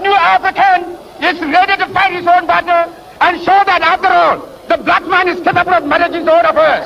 new African is ready to fight his own battle and show that after all, the black man is capable of managing his own affairs.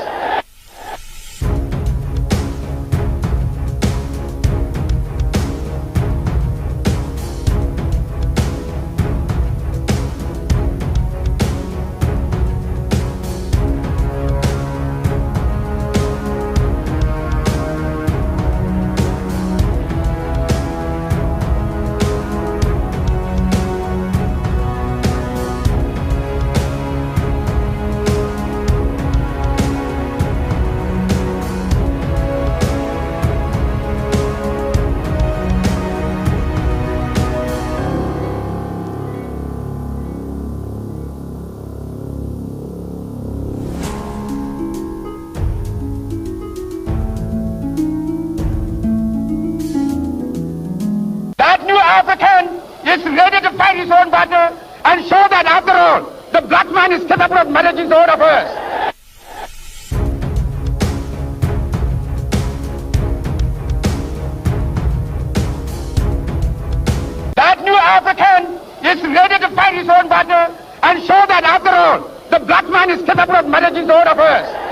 African is ready to fight his own battle and show that after all, the black man is capable of managing his own affairs. That new African is ready to fight his own battle and show that after all, the black man is capable of managing his own affairs.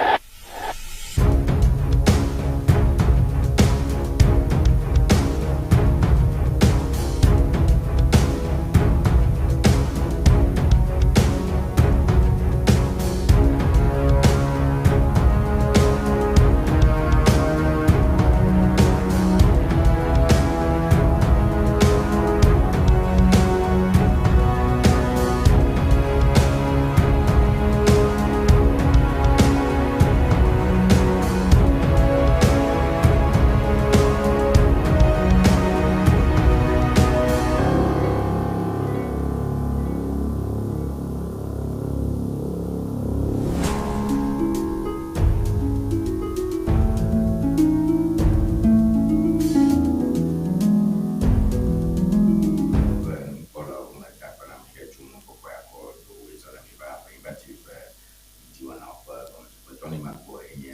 Tony Mark-Boye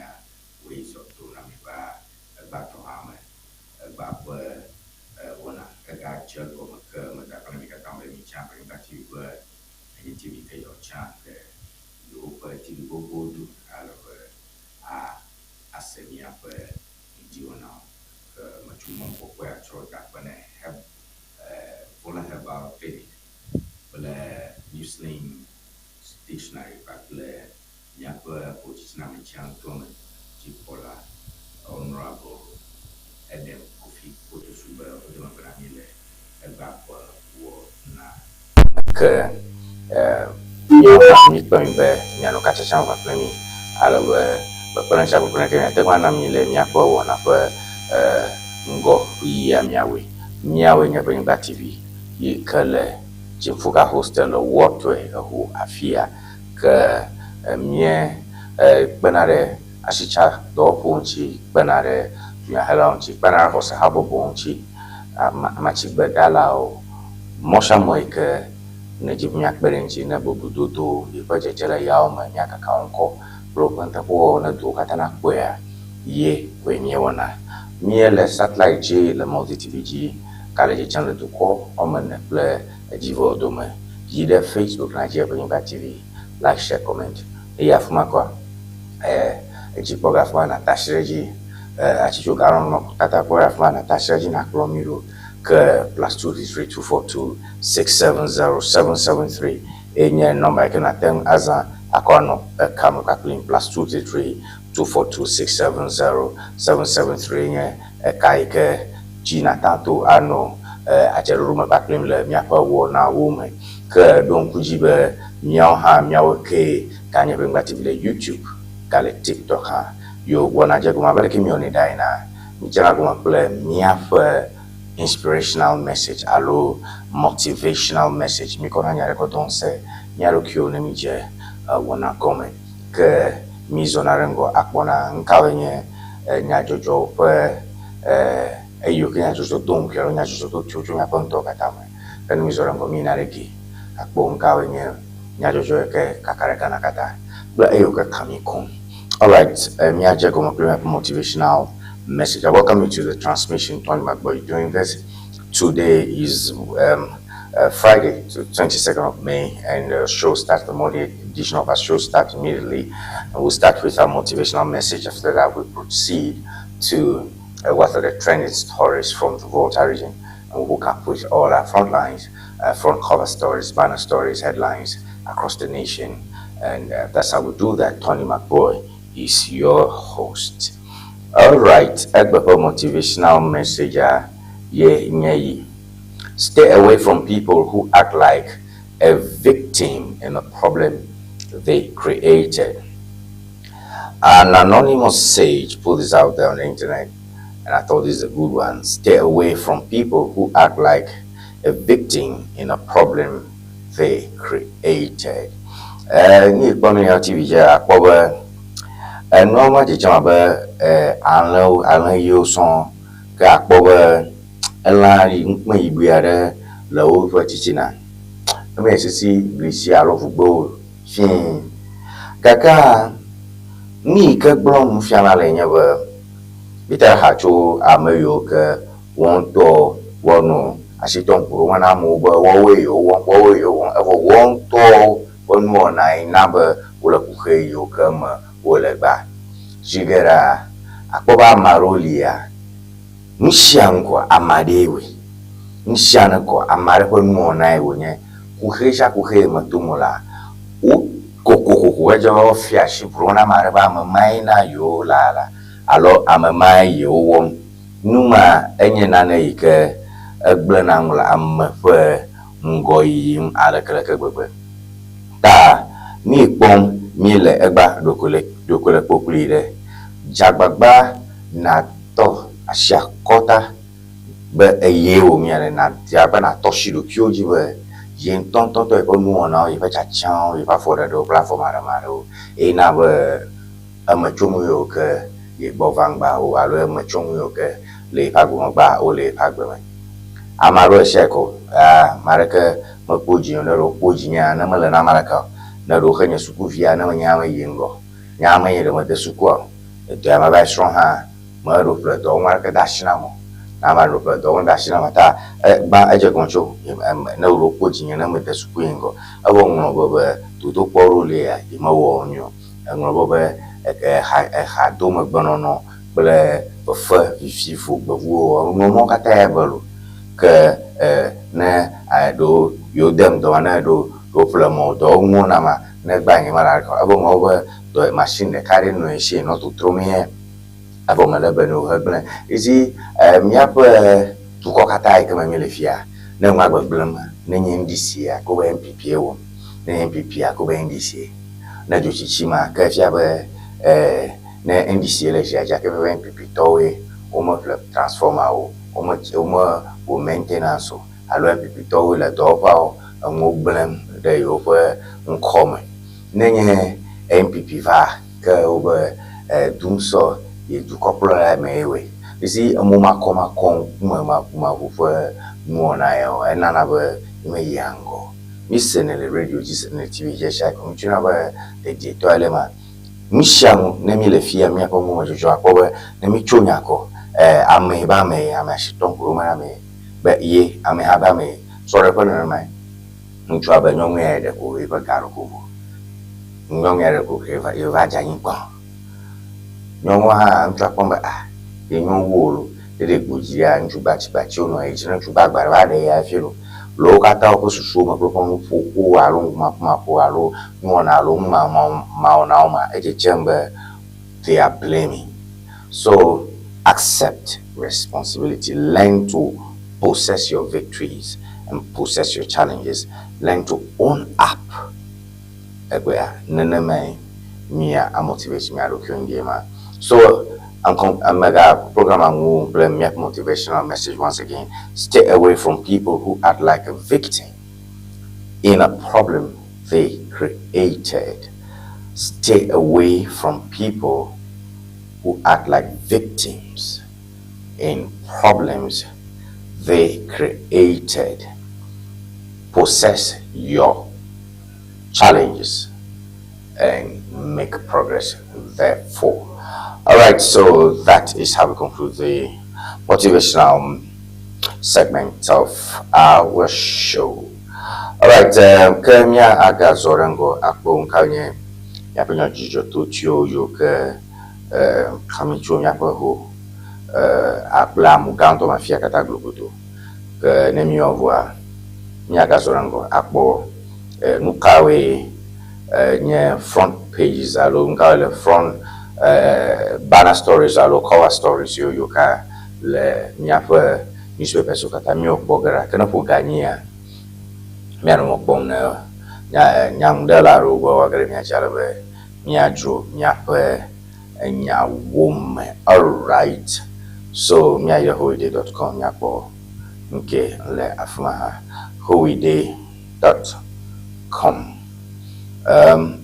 we so to na mi ba to Amos Wɔna ga chel ko ma da kana mi ka tam mi cha pa ba ti ba ni ti mi ke yo cha de yo pa ti go do ala asemia pa Ŋdi Wɔna ma chu mo ko kwa tro da pa ne have Wɔna have about it but new sling dictionary pa kple Nyakwa Otisna Michan Tome Chipola Honorable Edem Kofi Otosuba Odemabramile Ebakwa Wɔna ke mi pembe nyano kacha chamba plemi alawe bapana chabu plemi te kwana mile Nyakwa Wɔna pe ngo ya miawe Ewenyigba TV yikele chimfuka hostel wotwe hu afia ke mie benare ashicha do punchi benare mia helonchi benare hosa habo punchi machi bedala o mosha moike ne jib mia berenchi na bubududu ibaje jela yao ma mia ka kaonko pro kwanta po na do katana kwea ye Ŋdi Wɔna mie le satellite J le multi TV G kale je channel to ko omene ple jivo dome yide Facebook na je Ewenyigba TV like share comment ya fuma kwa ejipoga fuma na tashreji achichoga ron tata kwa fuma na tashreji na klomiro ke +233 242 670 enye number ke na tem aza akono kamu ka clean +233 242 670 773 enye kai ke jina tatu ano acheruma ka clean le Nyakwa Wɔna wume ke don kujibe miao ha miao ke kanye Ewenyigba TV le YouTube kale TikTok ha yo Wɔna je kuma bele kimioni daina mjana kuma ple miafe inspirational message alo motivational message mikona nyare ko donse nyaro kyo ne mije Wɔna kome ke mizona rengo akpona nkawenye nyajojo pe eyo ke nyajojo don kero nyajojo to chocho ngaponto katame kan mizona rengo minareki akpo nkawenye nyajojo ke kakareka nakata but eyo ke kamikon. All right, miaje ko motivational message. I welcome you to the transmission. Tony Mark-Boye doing this. Today is Friday, to 22nd of May, and the show starts, the morning edition of our show starts immediately. And we'll start with our motivational message. After that, we'll proceed to what are the trending stories from the Volta region, and we'll hook up with all our front lines, front cover stories, banner stories, headlines across the nation. And that's how we do that. Tony Mark-Boye is your host. All right, Egbapa motivational message. Stay away from people who act like a victim in a problem they created. An anonymous sage put this out there on the internet, and I thought this is a good one. Stay away from people who act like a victim in a problem they created. Ni kwami ya TV ja akpoba normal je chama ba anlo yo son ka akpoba elari nkma igbiare lawo fatichina me sisi blisi alo fugbo fin kaka mi ka blom fiana le nya ba bita hacho amayo ka won to wono asiton kuro wana mo ba wowe yo won to won na inaba wala kuhe yo kama wala ba jigera akpoba marolia nishanko amadewe nishanko amare ko mo na iwonye kuhe matumula u kokoko wajo fiashi brona mare ba mamaina yo lala alo amamai yo won numa enye nana ike egblena ngla amfe ngoyim alakala gbegbe ta mi pom mi le egba dokole populi de jagbagba na to asiakota be eye wo mi ale na jagba na to shido kioji be yen ton to e nu ona e ba chachan e ba fora do platform aramaro e na be amachomu yo ke ye bovangba o alo amachomu yo ke le pagba o le pagba amaro sheko maraka mapoji ndoro poji nya na mala na maraka na ro khanya suku via na nyama yengo nyama yele mate suku to ma ba strong ha ma ro pla do maraka dashina mo na ma ro pla do dashina mata ba aje koncho na ro poji nya na mate suku yengo abo ngo bobe to poro le ya ma wo nyo ngo bobe ha do ma gbonono ble fa fifu gbo mo mo kata balo que ne do yo dem do na do plamo do ngona ma ne ba ni mara ko abo mo ba do machine ne kare no shi no to tromie abo ngala ba no habna isi mi apa tu ko kata ke ma mele fia ne ngwa gba blam ne nyi ndisi ya ko ba MPP wo ne MPP ya ko ba ndisi na jo chichima ka fia ba ne ndisi le ja ke ba MPP to we o mo transformer o maintenance alo MPP la dopa o blem de yo pe nkome nenye MPP va ka o be dumso ye du kopla mewe isi amuma koma kon ma fu mo na yo enana be me yango misenele radio jisene TV je sha ko mchuna ba de to alema mishamu ne mi le fia mi ko mo jojo akobe ne mi chonya ko ame ba me ame shiton kuro ma me be ye ame ha ba me so re pano mai nchu aba nyo me de ko e ba garo ko nyo ngere ko ke va yo va janyi ko nyo ha nchu pomba e nyo wolo de guji ya nchu ba chi ono e chira nchu ba gba ba de ya filo lo ka ta ko susu ma ko fu ko alo ma ko alo nyo na lo ma ona ma e je chembe they are blaming. So accept responsibility. Learn to possess your victories and possess your challenges. Learn to own up. So I'm mega program and play motivational message once again. Stay away from people who act like a victim in a problem they created. Stay away from people who act like victims in problems they created. Possess your challenges and make progress therefore. All right, so that is how we conclude the motivational segment of our show. All right, Kenya Agazorango Akbon Kanye Yapino Jijo Tuchio Yoke Kamicho Yapaho Apla Muganto Mafia Kataglubuto Nemiovwa Nyagazorango Akbo Nukawe nye front pages alo ngale front banner stories alo cover stories yo ka le nyafa newspaper so kata mi okbogara kana po gania miano mokbon na nyam dela ro go wagare mi achala be mi adro nyafa nya wom. All right, so mi ayahode.com nyapo nke le afma howide.com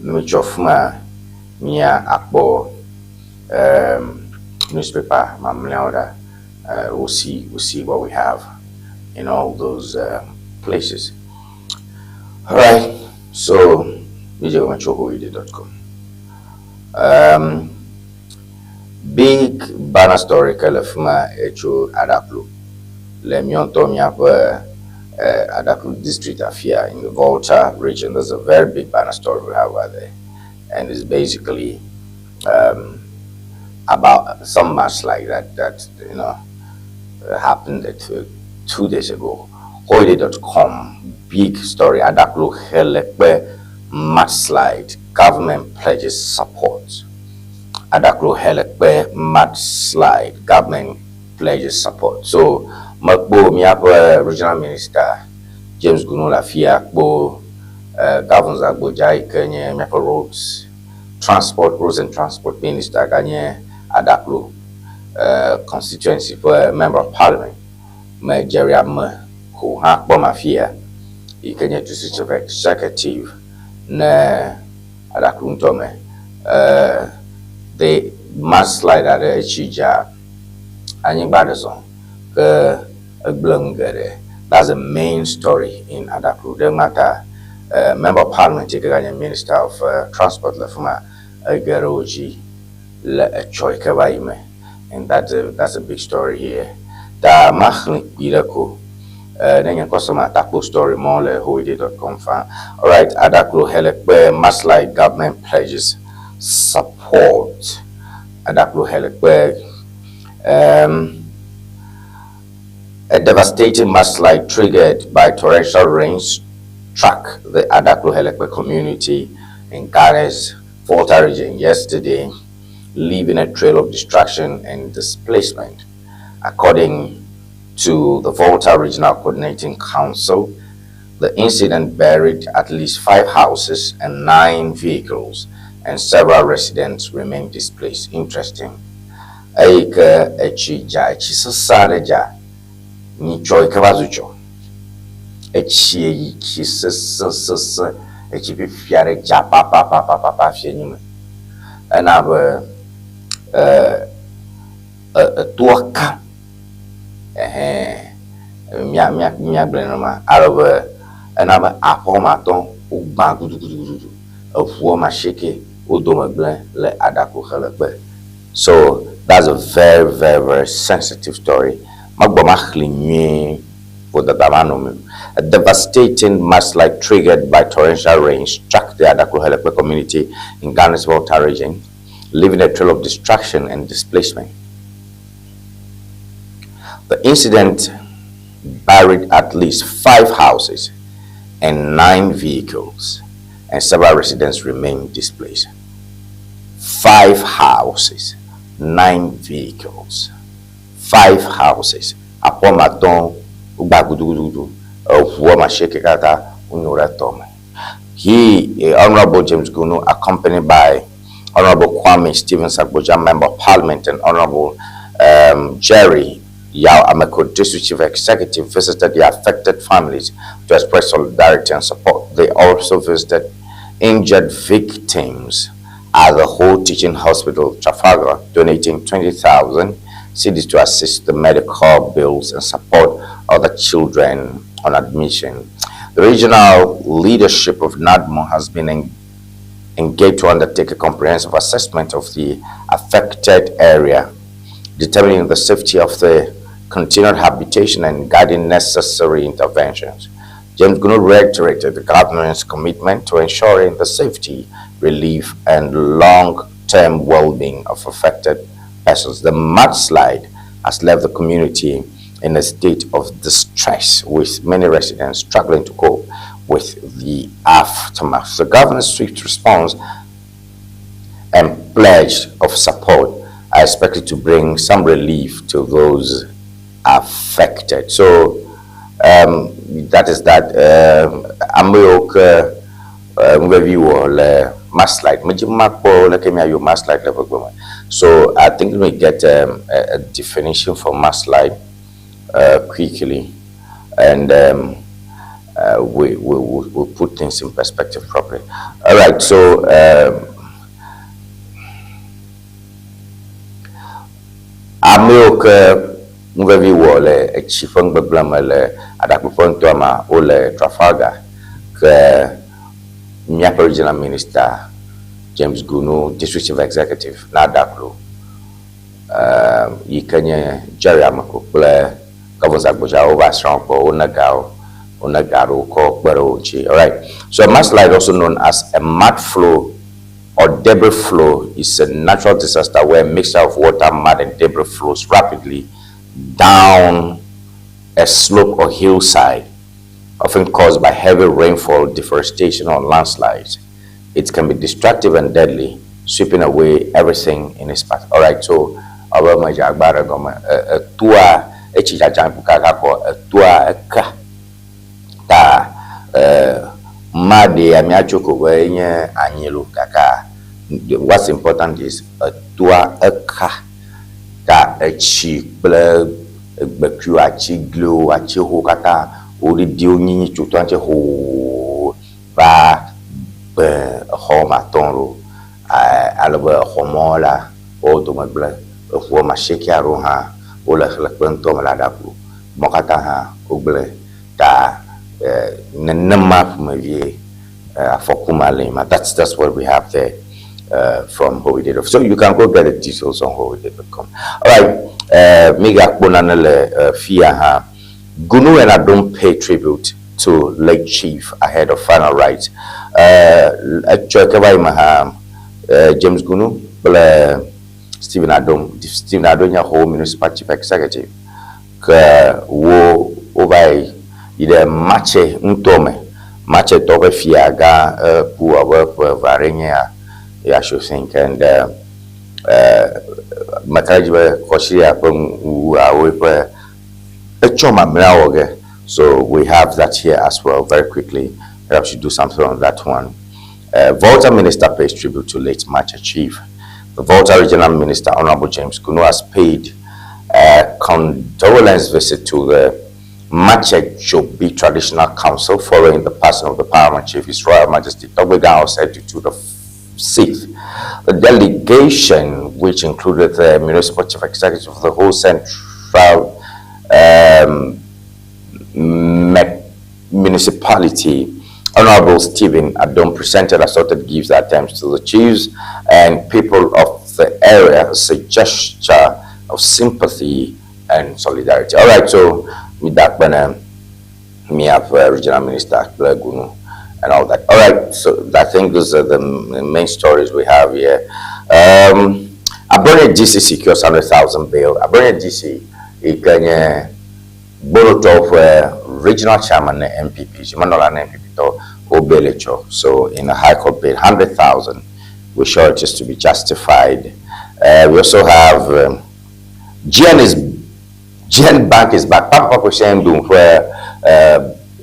which of my near Akbo newspaper Mamleoda we'll see what we have in all those places. All right, so com. Big banner story kalafuma echo adaplo le mionto miapa Adaklu district affair in the Volta region. There's a very big banner story we have over there, and it's basically about some match like that happened 2 days ago. Holiday.com, big story. Adaklu Helekbe mudslide, government pledges support. Adaklu Helekbe mudslide, government pledges support. So Mark-Boye Miapa Regional Minister James Gunola Fiakbo Governors Agbojai Kenya Miapa Roads and Transport Minister Kanye Adaklu constituency for Member of Parliament Nigeria who have Bomafia Kenya District of Executive na Adaklu Ntome they must slide at the Chija Anyibadison that's the main story in Adaklu. The matter, Member of Parliament, Minister of Transport, Lefuma Geroji Choikawaime, and that's a big story here. The Mahnik Irako, then your customer Adaklu story more howide.com. All right, Adaklu Helekbe must government pledges support. Adaklu Helekbe. A devastating mudslide triggered by torrential rains struck the Adaklu Helekbe community in Ghana's Volta region yesterday, leaving a trail of destruction and displacement. According to the Volta Regional Coordinating Council, the incident buried at least 5 houses and 9 vehicles, and several residents remain displaced. Interesting. Aika echija echisasareja ni choi kabazucho echi chisasa echi bifiare ja papa fienyume anabe tuaka mia blenoma arabe anabe apomaton ugba gudugudu afuo masheke odoma blen le Adaklu Helekbe. So that's a very, very, very sensitive story. A devastating mudslide triggered by torrential rain struck the Adaklu Helekbe community in Ghana's Volta region, leaving a trail of destruction and displacement. The incident buried at least 5 houses and 9 vehicles, and several residents remain displaced. 5 houses, 9 vehicles, 5 houses. Apomaton ubagudugudu ufuoma shekekata unura tome. He, Honorable James Gunu, accompanied by Honorable Kwame Stephen Sakboja, Member of Parliament, and Honorable Jerry Yao Ameko, District Chief Executive, visited the affected families to express solidarity and support. They also visited injured victims at the Whole Teaching Hospital, Trafalgar, donating 20,000 cedis to assist the medical bills and support other children on admission. The regional leadership of NADMO has been engaged to undertake a comprehensive assessment of the affected area, determining the safety of the continued habitation and guiding necessary interventions. James Gunu reiterated the government's commitment to ensuring the safety, relief, and long-term well-being of affected persons. The mudslide has left the community in a state of distress, with many residents struggling to cope with the aftermath. The governor's swift response and pledge of support are expected to bring some relief to those affected. So that is that. So I think we get a definition for mudslide quickly, and we'll put things in perspective properly. All right, so Ŋdi Wɔna le chifeng gbegbleme le adakpuƒe ŋutɔ ma wole Trafalgar ke míaƒe regional minister James Gunu, district chief executive na adakplo yi ke nye Jerry Ameko kple Governor Zagboja wova srɔ̃ kpɔ wone ga ɖewo kɔ kpe ɖe wo ŋuti. All right, so a mudslide, also known as a mud flow or debris flow, is a natural disaster where a mixture of water, mud, and debris flows rapidly down a slope or hillside, often caused by heavy rainfall, deforestation, or landslides. It can be destructive and deadly, sweeping away everything in its path. All right, so our major agbara goma tua echijajan pukaka ko tua eka ta made amiachoko wenye anyelu kaka. What's important is tua eka ta echi ple beku achi glo achi ho kata ori dio nyinyi tutu anche ho ba homa tonro aloba homola o to magble o ma shekia ro ha o la kwento mala dapu mokata ha ogle ta nenema mavie afokumalema. That's what we have there from what we did. So you can go get the details on what we did.com. All right, mega bonanele fia ha Gunu and I don't pay tribute to late chief ahead of final rites. James Gunu, Stephen Adon, your whole municipal chief executive, wo over either matche matche tobe fiaga poor work varenia, I should think, and Matajiba Koshia so we have that here as well. Very quickly, perhaps you do something on that one. Volta Minister pays tribute to late Macha Chief. The Volta Regional Minister, Honorable James Gunu, has paid a condolence visit to the Macha Jobi Traditional Council following the passing of the Paramount Chief, His Royal Majesty Double LNB to the 6th. The delegation, which included the Municipal Chief Executive of the whole Central municipality, Honorable Stephen Adom, presented assorted gifts at times to the chiefs and people of the area as a gesture of sympathy and solidarity. All right, so with that, we have Regional Minister Gunu and all that. All right, so I think those are the main stories we have here. Abrone GC secures 100,000 bail. Abrone GC, it can borrow of regional chairman MPP, Manola MPP to Obelecho. So in a high court bail, 100,000. We're sure it is to be justified. We also have GN Bank is back. Papa Koshem where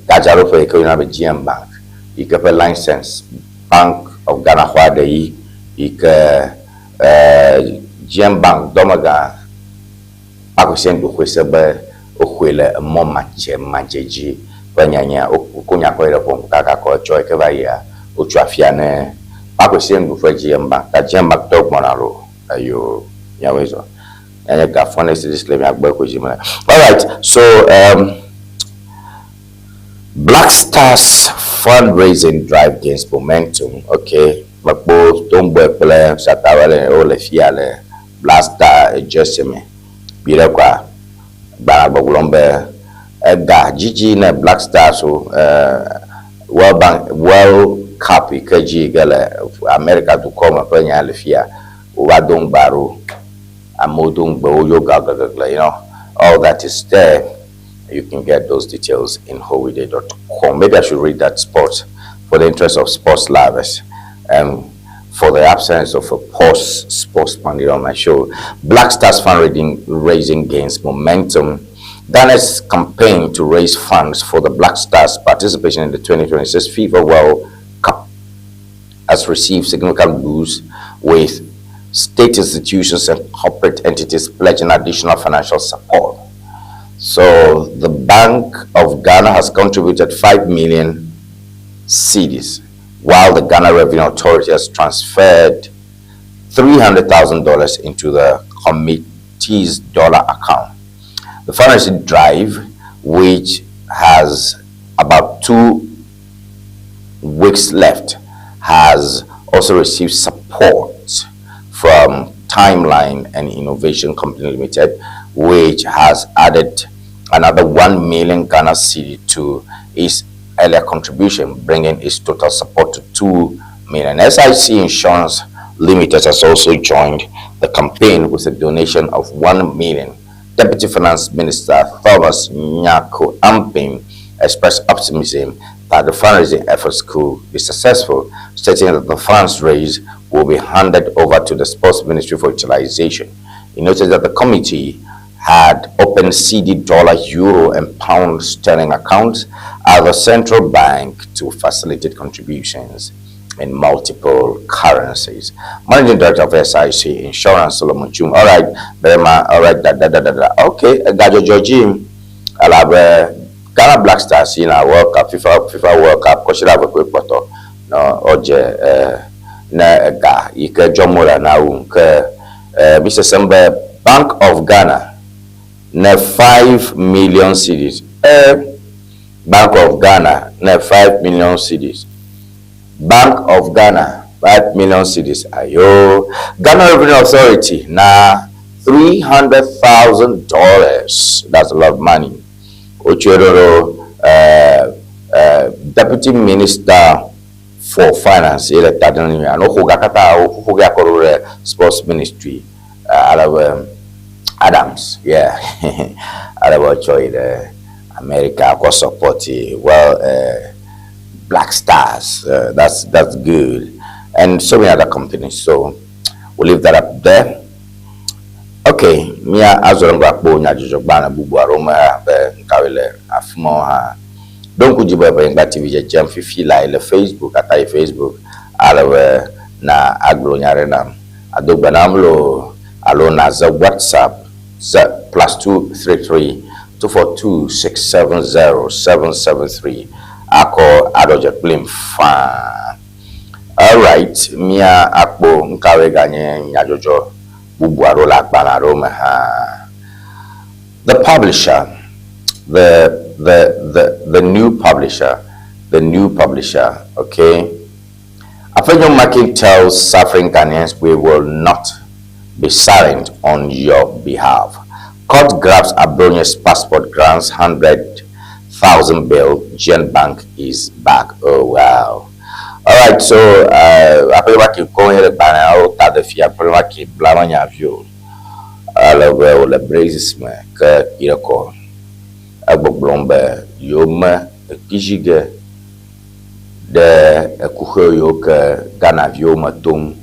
Gajaro for Economic GM Bank. You can a license Bank of Ghana Huadei, GM Bank Domaga Pakoshem Bukwesebe Okwele Momache Majeji Banyanya Okunya Koira Pomkaka ko Choike Vaya Uchafiane Pakoshem Bufwe GM Bank, that GM Bank Dog Monaro you Yawezo. And I got funny to disclaimer. All right, so Black Stars fundraising drive gains momentum. Okay, but both don't work play Satawale or Lefiale Black Star adjustment. Birakwa Barabagulombe, Ga Gigi na Black Stars, World Bank, World Cup, Ikaji Gala, America to come up in Alifia, Wadung Baru, Amodung Boyo Gagagagla, you know, all that is there. You can get those details in howide.com. Maybe I should read that sport for the interest of sports lovers. For the absence of a post sports pundit on my show, Black Stars fundraising gains momentum. Ghana's campaign to raise funds for the Black Stars participation in the 2026 FIFA World Cup has received significant boost, with state institutions and corporate entities pledging additional financial support. So the Bank of Ghana has contributed 5 million cedis, while the Ghana Revenue Authority has transferred $300,000 into the committee's dollar account. The fundraising drive, which has about 2 weeks left, has also received support from Timeline and Innovation Company Limited, which has added another 1 million Ghana cedi to its earlier contribution, bringing its total support to 2 million. SIC Insurance Limited has also joined the campaign with a donation of 1 million. Deputy Finance Minister Thomas Nyako Amping expressed optimism that the fundraising efforts could be successful, stating that the funds raised will be handed over to the Sports Ministry for utilization. He noted that the committee had opened CD, dollar, euro, and pound sterling accounts at the central bank to facilitate contributions in multiple currencies. Managing Director of SIC Insurance, Solomon Chum. All right, Berema, all right, Okay, Gajo Georgie, Alabe, Ghana Black Stars, you know, World Cup, FIFA World Cup, Koshira have a quick photo. No, Oje, na ga, Ike Jomura, na Mr. Sembe, Bank of Ghana, na 5 million cedis. Bank of Ghana, na 5 million cedis. Bank of Ghana, 5 million cedis. Ayo. Ghana Revenue Authority, na $300,000. That's a lot of money. Ochiororo, Deputy Minister for Finance, Sports Ministry, Adams, yeah. America got support, Black Stars, that's good, and so many other companies. So we'll leave that up there. Okay, Mia Azorangbo Nyajobana Bubu Aroma Kawile Afmoha. Don't could you be Ŋdi TV jam fifi la le Facebook atai Facebook alawe na agro nyarena adogbanamlo alo na za WhatsApp za +233 242 670 773 ako adoje plim fa. All right, Mia akbo nkawe ganye nyajojo bubu arola akbana roma ha. The publisher, the new publisher, okay. Afenyo Makin tells suffering Ghanaians, we will not be silent on your behalf. Court grabs Abronye's passport, grants 100,000 bail. Gen Bank is back. Oh wow. All right, so Afenyo Makin going here Banao Tadefia Premaki Blamanya view. Alawe le brazes me ke irako. Agboblombe yoma kijige de kuho yo ke Ghana vioma tom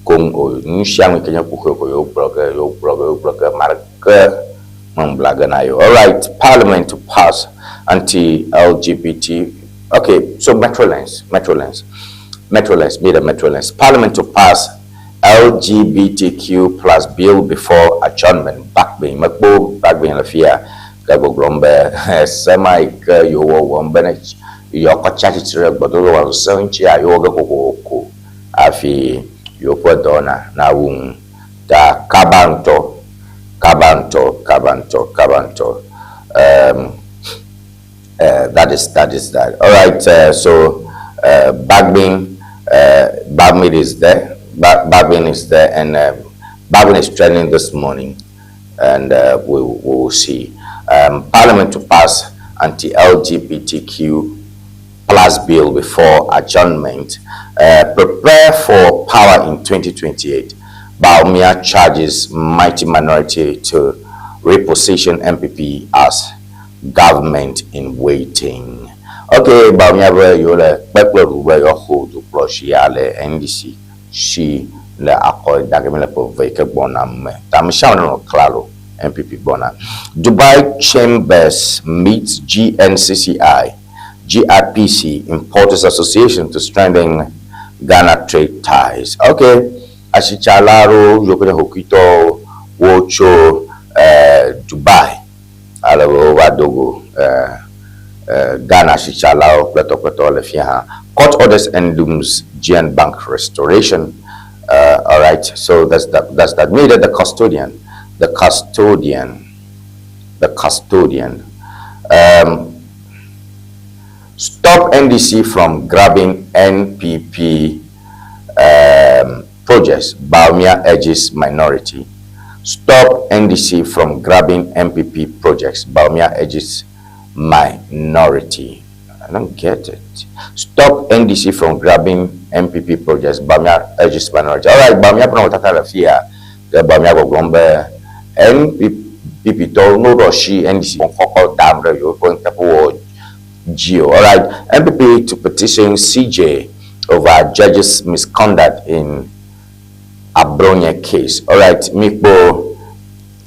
kong o nshang kenya kuho ko yo blogger marke mamblaga na yo. All right, Parliament to pass anti-LGBT. Okay, so Metrolens. Parliament to pass LGBTQ plus bill before adjournment. Backbing la fear. Gabo Glombe, Semaik, you won Benech, your cochachi, but over Sanchia, yoga go, Afi, you put donna, Naum, da Cabanto. That is that. All right, so Bagbin is there. Bagbin is there, and Bagbin is trending this morning. and we will see. Parliament to pass anti-LGBTQ plus bill before adjournment. Prepare for power in 2028. Baumia charges mighty minority to reposition MPP as government in waiting. Okay, Baumia yole beklo where your hold to plus yale NDC. She le akoi dagemele po veke bonam. Tamishano klaro MPP bona. Dubai Chambers meets GNCCI. GRPC, Importers Association, to strengthen Ghana trade ties. Okay, Ashichalaro, Yokone Hokito, Wocho, Dubai, Alawo, Wadogo, Ghana, Ashichalaro, Plato, Lefiaha. Court orders and dooms GN Bank restoration. All right, so that's that. Needed the custodian. Stop NDC from grabbing NPP projects. Baumia urges minority. Stop NDC from grabbing MPP projects. Baumia urges minority. I don't get it. Stop NDC from grabbing MPP projects. Baumia urges minority. All right, Baumia pronotata la fia. The Baumia go gombe NPP to no roshi NDC on koko damre yo point tapo Geo. All right, MPP to petition CJ over judge's misconduct in Abronya case. All right, Mikbo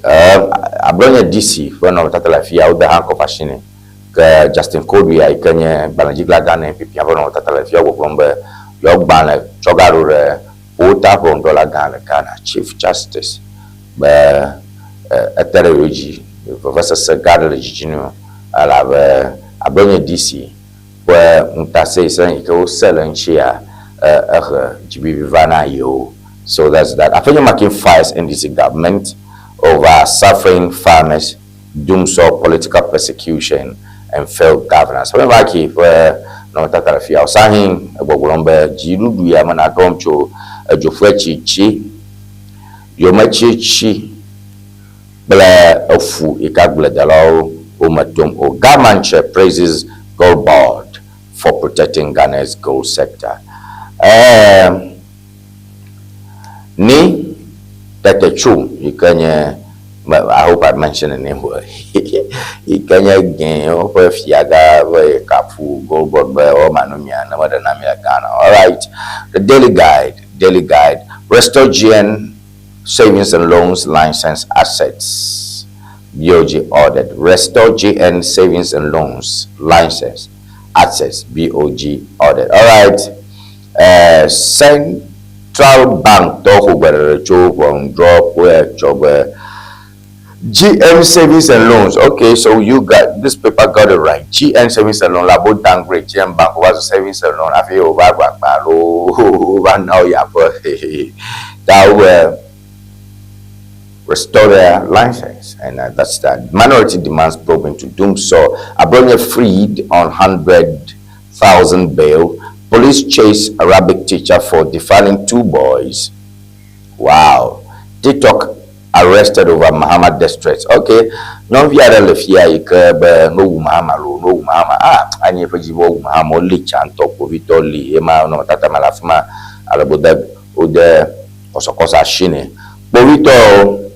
Abronya DC for no tatala fia out the handcuff machine. Justin Kodwi I Kenya Banajigla Ghana MPP for no tatala fia go bombe yok bana chogaru ota from Ghana Chief Justice Etereji Professor Sagada Regino alave Abronya DC where Mutase saying it was selling share yo. So that's that. I think you're making fires in this government over suffering farmers, doomsaw political persecution, and failed governance. When I keep where no matter if you are saying about Golombe, Jiru, Yamanagomcho, a Jofrechi, Yomachi, Bla Ofu, Ikagble the law, Umatum, or Gamanche praises Gold Board for protecting Ghana's gold sector. Ni Tete Chu, you can, I hope I mentioned the name. You can again, over Fiaga, Kafu, Gold Board, or Manumia, no matter Namia Ghana. All right, the daily guide, restore GN savings and loans license assets. BOG ordered. Restore GN savings and loans license assets. BOG ordered. All right. Central Bank talk about job on drop where job GN savings and loans. Okay, so you got this paper got it right. GN savings and loan labo downgrade GN Bank was savings and loan. I feel over now yeah, that will restore their license, and that's that. Minority demands probing to doom so. Abronya freed on 100,000 bail. Police chase Arabic teacher for defiling 2 boys. Wow. TikTok arrested over Muhammad distress. Okay. No via the fear no Muhammad no Muhammad. I never give Muhammad lich and talk of it only. Ema no tata malafma alaboda ode osokosa shine. Bovito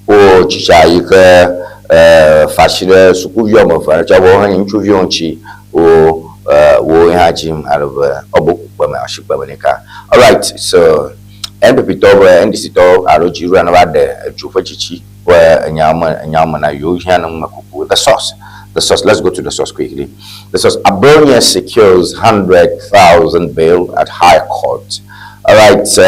o chicha yike fashile sukuvio mo fa chawo han introvio nchi o wo hajim alove oboku ma ashikwa beneka. All right, so MPP to NDC to alojiru na wade chufa chichi where nyama na yo hianu makupu. The source, let's go to the source quickly. The source: Abronya secures 100,000 bail at High Court. All right,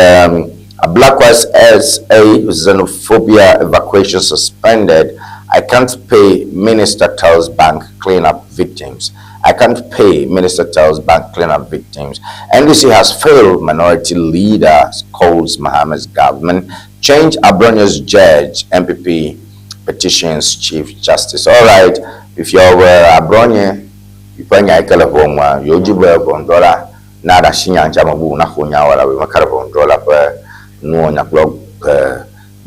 a Blackwest SA xenophobia evacuation suspended. I can't pay, minister tells bank cleanup victims. I can't pay, minister tells bank cleanup victims. NDC has failed, minority leader calls Mohammed's government. Change Abronya's judge, MPP petitions Chief Justice. All right, if you're Abronya, you find your Kalabonga, you jibu $1, nada shinya chamabu na hunya wala we makarabon dollar per no na blog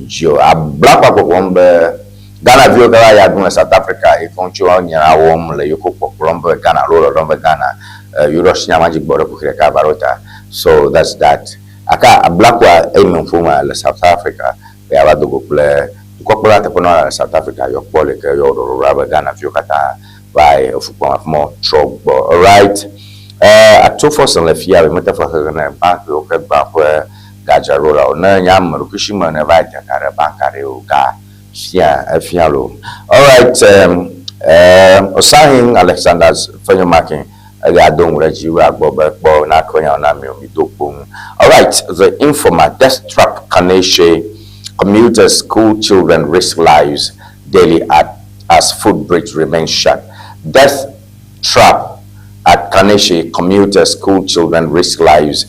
Jo a black bombe Ghana view Ghana ya dun South Africa e koncho nya wom le yoko bombe Ghana lo bombe Ghana Euros nya magic border ku kreka barota. So that's that. Aka a black wa e mfuma le South Africa e abado go kple kokora te pona South Africa yo pole ke yo do raba Ghana view kata by football more trouble. All right. At 2 le fia we metafa na bank yo ke ba kwa gaja rola na nyam rukushima na va ta kare bankare o ga fia fialo. All right. Osahin Alexander's Tony Mark-Boye Adon Rejiwa Bobo na konya na mi dopung. All right, the informer death trap Kaneshie commuters school children risk lives daily as food bridge remains shut. Death trap at Kaneshie commuters school children risk lives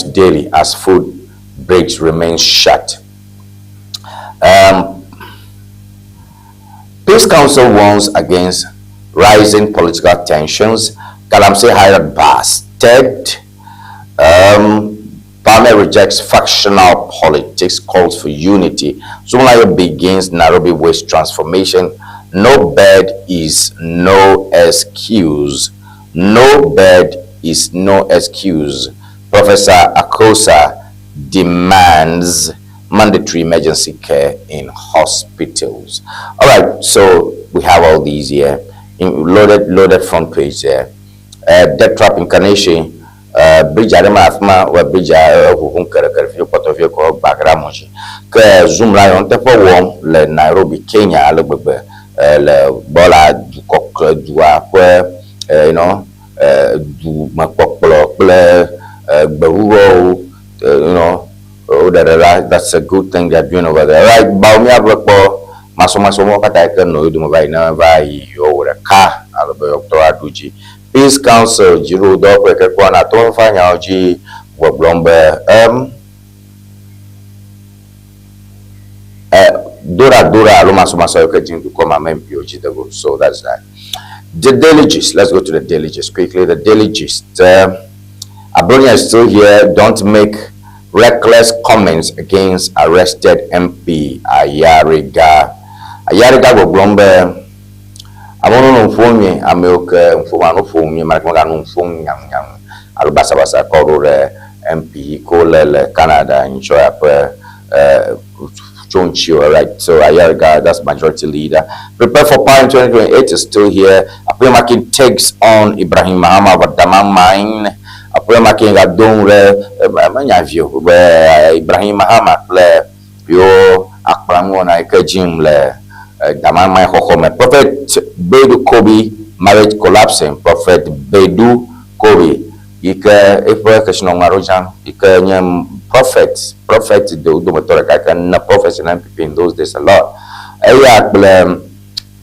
daily as food bridge remains shut. Peace Council warns against rising political tensions. Galamsey hired Bastard. Palmer rejects factional politics, calls for unity. Somalia begins Nairobi waste transformation. No bed is no excuse. No bed is no excuse. Professor Akosa demands mandatory emergency care in hospitals. All right, so we have all these here in loaded front page there. Death trap in Kaneshie, bridge adema afma wa bridge hunkara karfi poto vyo ko bagramoji ke zoom lion te po won le Nairobi Kenya le gbegbe le bola du kokle dua pe you know du makpoklo ple gbewuro you know. Oh, that's a good thing they're doing over there. Right, Baumi Ablopo, Maso kata no do mobile na vai over a car, Doctor Aduji. Peace Council, Jiro Dope, Kekwana, Ton Fanyaji, Wablombe, Dora, Lomaso Kajin to come and MPOG. So that's that. The Daily Gist, let's go to the Daily Gist quickly. The Daily Gist. Abronia is still here. Don't make reckless comments against arrested MP Ayariga go blombe amono no mfumi ameoke mfuma no fumi marikanga no mfumi nyam alubasa korore MP kolele Canada enjoy Chonchi. All right, so Ayariga, that's majority leader. Prepare for power in 2028 is still here. Apemakin takes on Ibrahim Mahama Wadamang mine. Après ma kinga dongre manya vio Ibrahim Mahama ple yo akprango na ikajim le dama mai khokome. Prophet Bedu Kobe marriage collapsing. Prophet Bedu Kobe ika ifo kashino marojan ika nyam prophet do motora ka na prophet na people in those days a lot. Eya ple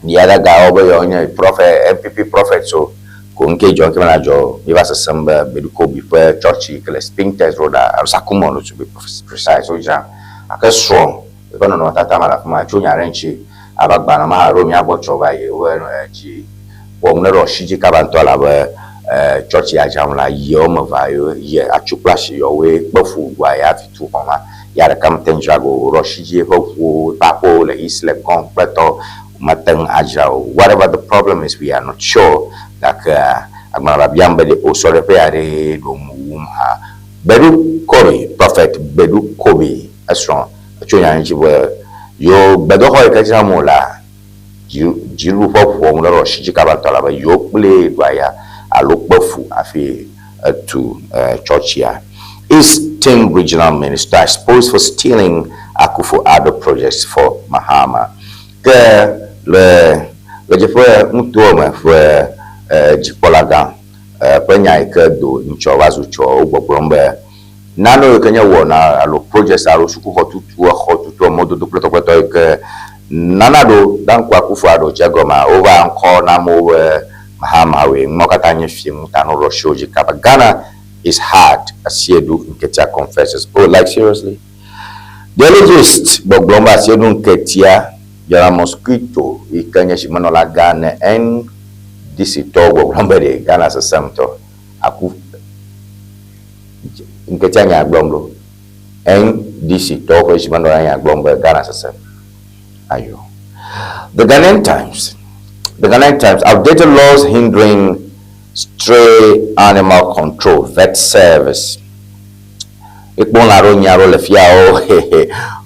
the other guy over yo prophet MPP prophet so Kunke John Kimanajo, give us a samba Beduko before churchy, Spinkters road, Sakumono to be precise. So, Jam, I guess strong. We're going to know that time of my junior Renchi, about Banama, Romia Bochova, when she won't know Shiji Cabantola, churchy Ajamla, Yomova, ye, a chuplash your way, Bofu, why have to Homa, Yada Camten Jago, Roshiji, Hofu, Papo, Isle, Completo, Matang Ajao. Whatever the problem is, we are not sure. Agmara biamba de osore peare do muha Bedu Kobe prophet Bedu Kobe asron achonya njiwe yo bedo ho ekaja mola jiru fofo mo ro shiji kabantala ba yo play dwaya alokbafu afi to church here. East Team Regional Minister exposed for stealing Akufo-Addo projects for Mahama. Le jefe mutoma for Jipolaga, Penya Ikedo, Nchowazu Cho, Ubobrombe. Nano Ewenya Wɔna, alo projects alo suku hotutu modo do protocol Nanado, Dankwa Akufo-Addo Jagoma, over Anko Namo Mahama, we Mokatanye film, Tano Roshoji Kaba. Ghana is hard, as Siedu Nketia confesses. Oh, like seriously? The elogist, Boglomba Siedu Nketia, Yara mosquito, Ikanya Shimanola Ghana, and this is Togo, Rambere, Ghana's a Samto. Aku Nketanya Blombo. NDC talk is Mandoraya Glomba Ghana. Ayo. The Ghanaian Times. The Ghanaian Times. Outdated laws hindering stray animal control. Vet service. Ikbonaro nyaro lefia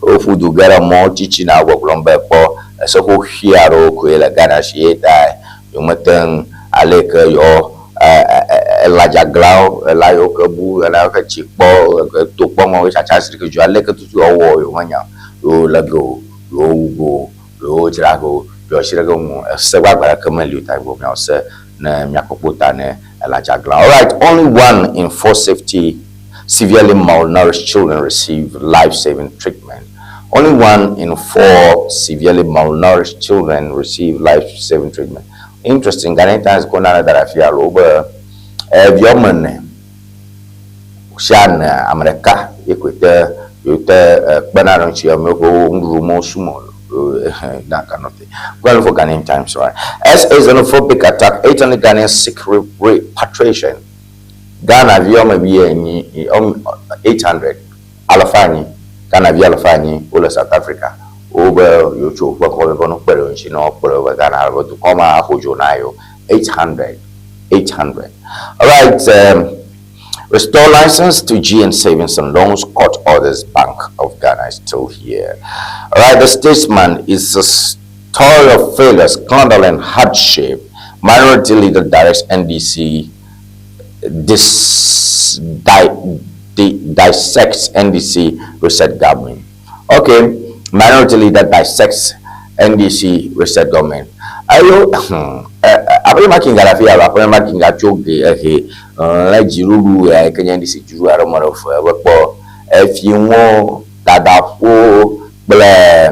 o fudu gara mo chichi na Glomba po so ho hiaro ko la Ghana shieta yumatan aleka yo elaja glau elayo kebu elayo ke chikpo to pomo sa chasri ke jo aleka tu owo yo manya yo lago yo jirago yo shirago mo se wa bara kamelu ta go me se na myakopota ne elaja glau. All right, only 1 in 4 severely malnourished children receive life-saving treatment. Only 1 in 4 severely malnourished children receive life-saving treatment. Interesting. Ghanaian Times going on that I feel over. Bioman Shan America, Equator, Yuta, Banaran Chiamoko, Rumo Sumo, that kind of thing. Well, for Ghanaian Times, right? As a xenophobic attack, 800 Ghanaians seek repatriation. Ghana Vioma be 800 Alafani, Ghana Via Alafani, all South Africa. Over you to work on Ghana to come out Hojonayo 800. All right, restore license to GN Savings and Loans. Court orders Bank of Ghana is still here. All right, the statesman is a story of failure, scandal, and hardship. Minority leader directs NDC dissects NDC reset government. Okay. Minority leader dissects NDC reset government. Ayo, apa making garafi apa making gachoge la jiruru Kenya NDC juru aromoro fo wepo fi won dadapo ble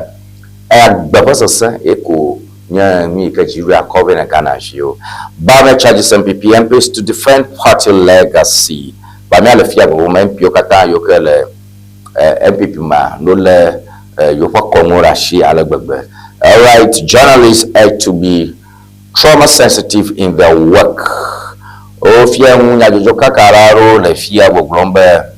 agbafososan eko nya mi ka jiru akobe na Ghana shio. Bame charges MPs to defend party legacy. Bame alefia bo MP okata yokele MPP ma no le all right, journalists are to be trauma sensitive in their work. Oh, fear munya joka kararo na fear wo glomba.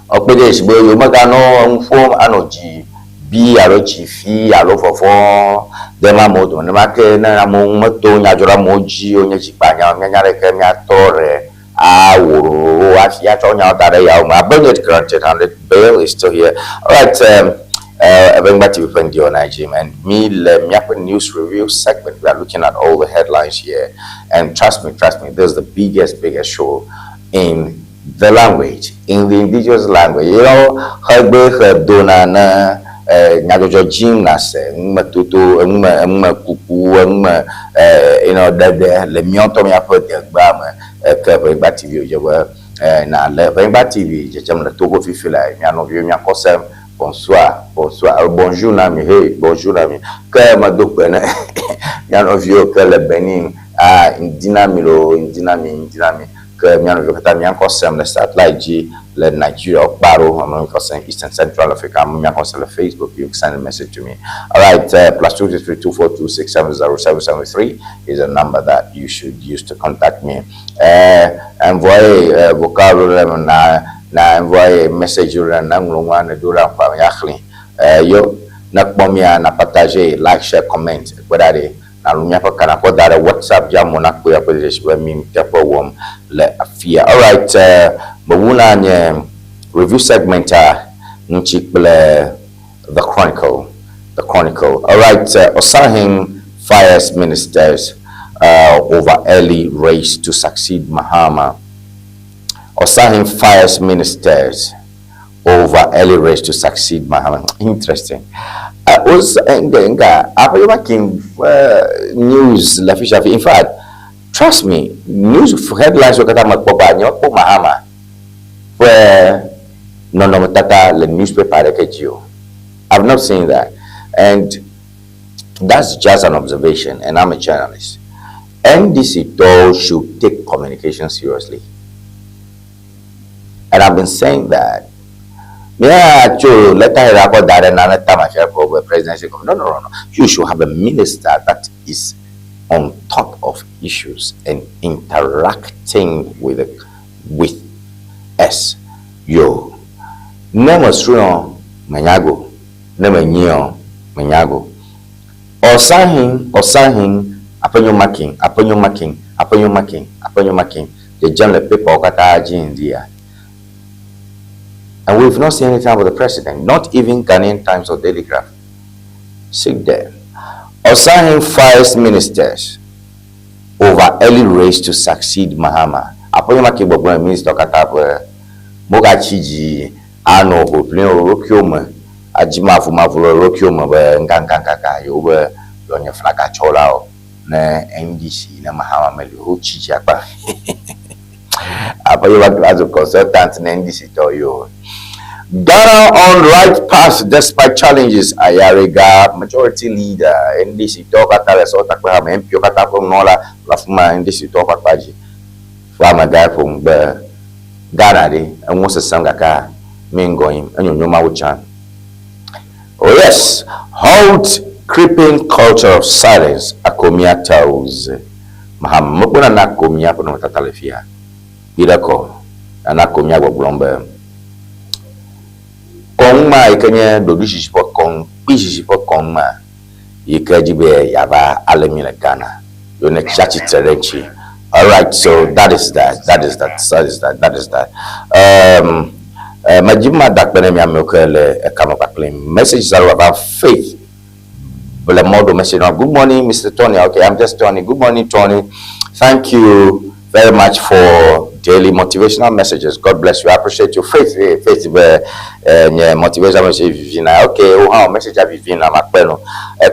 Okpede shibo yo magano form anoji bi arochi fi alo fofo dema moto na make na mo moto nya jora moji onya chipanya nya reke nya tore aworo afia to nya dare ya ma budget granted and the bail is still here. All right, Ewenyigba TV Nigeria and me news review segment. We are looking at all the headlines here, and trust me, this is the biggest show in the language, in the indigenous language. You know, Hagbe Dona na Nyagojo Jinase, Matutu, Kuku, you know that the Mionto me put the Bama, Ewenyigba TV. You were na Ewenyigba TV. Jam the Togo Fifila, Yano Vimia Kosem. Bonsoir, bonjour nami, hey, bonjour nami. Que ma dokbene, miano vio que le Benin, indinami, que miano vio que ta mian kosem le satellite G, le Nigeria, Baro, I'm kosem Eastern Central Africa, mian kosem le Facebook, you can send a message to me. All right, plus 233-242-670-773 is a number that you should use to contact me. Envoyez vocabulaire na envoyer message na ngulwa na dura kwa yakli yo na kpomia na partager, like, share, comment kwadade na lumia kwa kana kwa dare WhatsApp jamu na kwa kwa mimi kwa wom le afia. All right, bawuna nye review segment nchi kple the chronicle. All right, Osahin fires ministers over early race to succeed Mahama. Osahin fires ministers over early race to succeed Mahama. Interesting. Also, after making news, in fact, trust me, news headlines were Mahama, where no the newspaper. I've not seen that, and that's just an observation. And I'm a journalist. NDC though should take communication seriously. And I've been saying that. Yeah, true. Let her record that another time I share for presidency. No. You should have a minister that is on top of issues and interacting with us. Nemo struno manyago. Nemo nyo manyago. Osahin, apenyo making. The general paper okata India. And we've not seen anything about the president, not even Ghanaian Times or Daily Graph. Sit there. Osahin fires ministers over early race to succeed Mahama. Apenyo making Bobo minister okata Mogachiji ano hoplin rokioma ajima fumavulo rokioma be nkankaka yobe yonya flaka chola na NDC na Mahama meli hochiji akpa apayo as a consultant na NDC to yo Ghana on right path despite challenges. Ayariga majority leader NDC to kata resort akpa MP kata from nola lafuma NDC to paji fama guy from the Ghana de and wants a sangaka main going and you know my chan. Oh yes, halt creeping culture of silence. Akomia tells Maham Mopuna Nakomia Pono Tatalefia. Bidako and Akomia Blombe Kongma Ikanya Dogishi for Kong Pishi for Kongma Yikajibe Yava Alemina Ghana. Your next chachi terenchi. All right, so that is that. Majima Dakbenemia Mokele Kamapaklim. Messages are about faith. Belemodo message. Good morning, Mr. Tony. Okay, I'm just Tony. Good morning, Tony. Thank you very much for daily motivational messages. God bless you. I appreciate your faith. Motivational message. Okay, message Vivina Macpeno.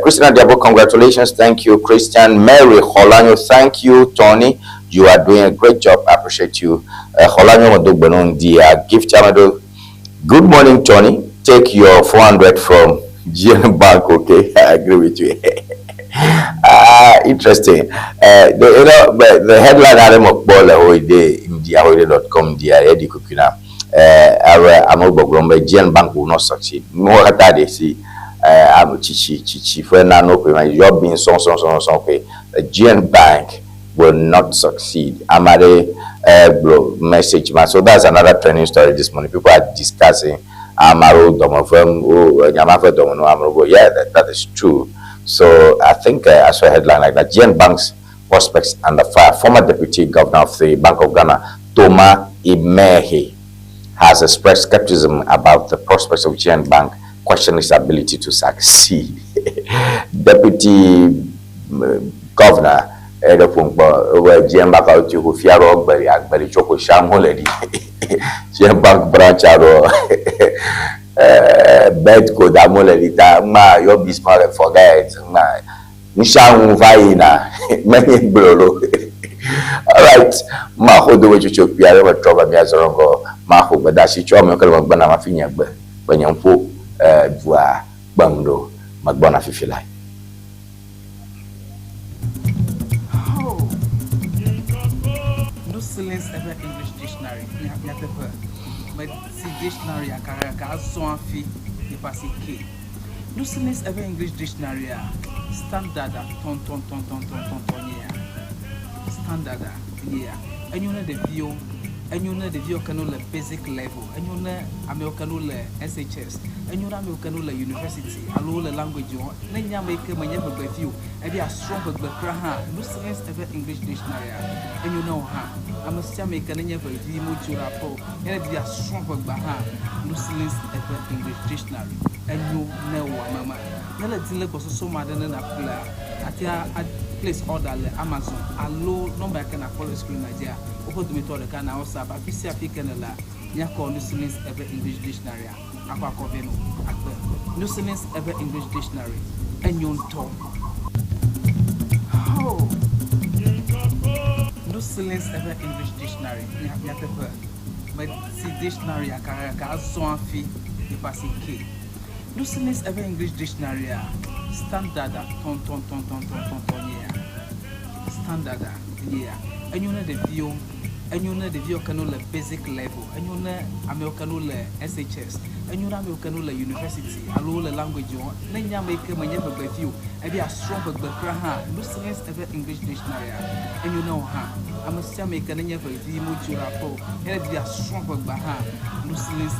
Christian Diabo, congratulations. Thank you, Christian. Mary Holanyo, thank you, Tony. You are doing a great job. I appreciate you. Holanyo Madugbenon Dia, gift Amado. Good morning, Tony. Take your 400 from GN Bank, okay? I agree with you. Interesting. The headline item of Bola Holiday in diaholiday.com, dia Eddie Kukuna. I'm over GN Bank will not succeed. More that they see. I'm Chichi. For now, no payment. You're being so. Okay. The GN Bank will not succeed. I'm at a message, man. So that's another trending story this morning. People are discussing. Yeah, that is true. So I think I saw a headline like that. GN Bank's prospects under fire. Former Deputy Governor of the Bank of Ghana, Tony Mark-Boye, has expressed skepticism about the prospects of GN Bank, questioning its ability to succeed. Deputy Governor GN Bank out to Fiaro Bari Choko Sham Holedi. GN Bank branch bed code amolelita ma your bismarck forget ma nishamu vaina many blolo. All right, ma hodo we chucho piare wa trouble mi azorongo ma ho badashi cho me kala magbana mafinya gbe banyampo bua bamdo magbana fifilai. No silence ever English dictionary. But see dictionary akara so afi the passing K. No silence ever English dictionary standard ton yeah. Standard yeah. And you know the view can basic level. And you know American SHS. And you know American university. Allow language you Nanya make a maneuver by you. And they are strong but no silence ever English dictionary. And you know how I must make a never view rapport. And they are strong but no silence ever English dictionary. And you know mama. Nella Dilla was so mad than a player. At place order Amazon. Allow number can follow screen idea. Open to me to the can also, but if you can allow no silence ever English dictionary. Aquacoveno, no silence ever English dictionary. And you talk. No silence ever English dictionary. But see dictionary akara so afi the passing K. No silence ever English dictionary standard ton yeah. Standard yeah. And you know the view can basic level. And you know American SHS. And you know American university. Allow language you Nanya make a maneuver by you. And they are strong but no silence ever English dictionary. And you know how I'm a Sammy can never be mutual rapport. And be a strong behind Muslims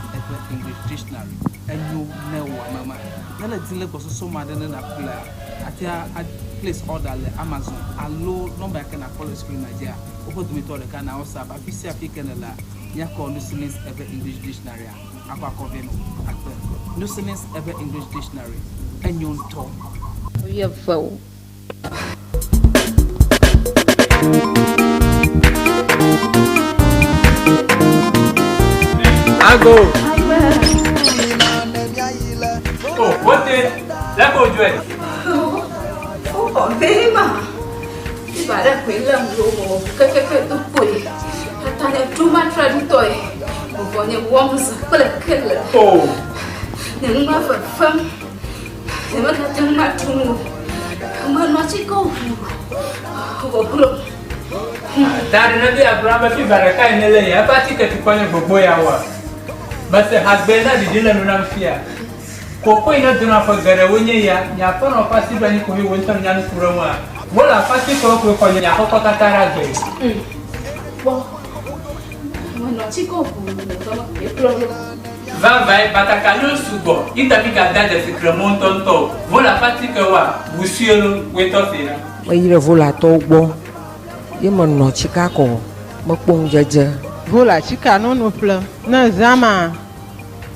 English dictionary. And you know what, Mamma. Then it's like was so mad than a player. I place order the Amazon. A low number can follow screen idea. Open to me to the can also, but if you can allow Yako Muslims English dictionary. Aqua Coveno. Muslims English dictionary. And you talk. We have four. I go. Oh, what is? Let's go do it. Oh, very much. If I let me learn low, to put I have too much ready toy. When it warms, put a killer. Oh, Then never fun. Never had too much to move. I'm not go. that another Abraham if I can't lay a particular to call for boy hour. But the husband didn't run fear. Coco not do not forget a winning ya phone of passive and you went on young Kurama. Well, a passive for calling your Hokotara Gay. When not go. Vai, but I can lose to go. In the big that the Cremonton toe. Vola particular, Bussiolo, wait off here. Wai vola tobo. Yemo no Chicago. Mokpong jaja. Vola chika no plan. Na zama.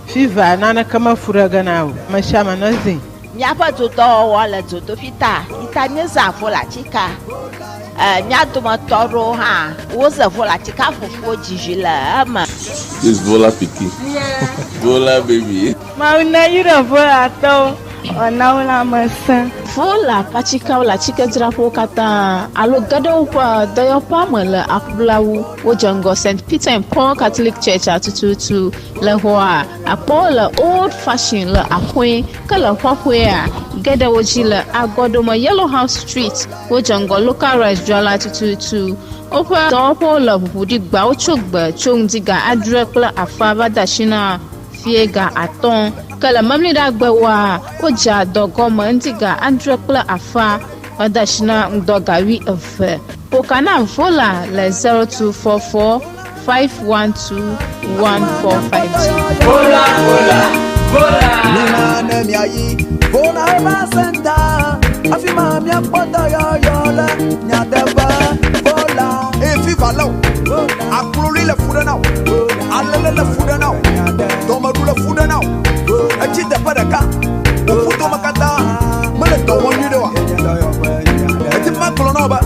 Fiva nana kama furaga nao. Mashama nazi. Nyapa toto wala toto fita. Itanya za vola chika. Nyato matoro ha. Woza vola chika fofo jijila ama. This Vola Piki. Vola baby. Mauna yura vola to. Ona masa. Vola pachika wala chika drapo kata. Alo gado pa dayo pa mala akblawu. Wojango St. Peter and Paul Catholic Church atututu. Le hoa. Apola old fashioned la apwe. Kala wapwea. Gada wojila agodoma Yellow House Street. Wojango local restaurant atututu. Opa dopo la budi gba ochogba chongdiga adrekla afaba dashina fiega aton kala mamni da gba wa oja dogoma ndiga adrekla afa badashina ndogawi afa pokana vola le 0244 512 1450 Vola Nina ne miayi vola basenta afima mia pota yo la nya deba vola e fi valo akloli le fuda now alele le fuda now domadu le fuda now a ti de padaka o futo makata mele to woni de wa e ti maklo no ba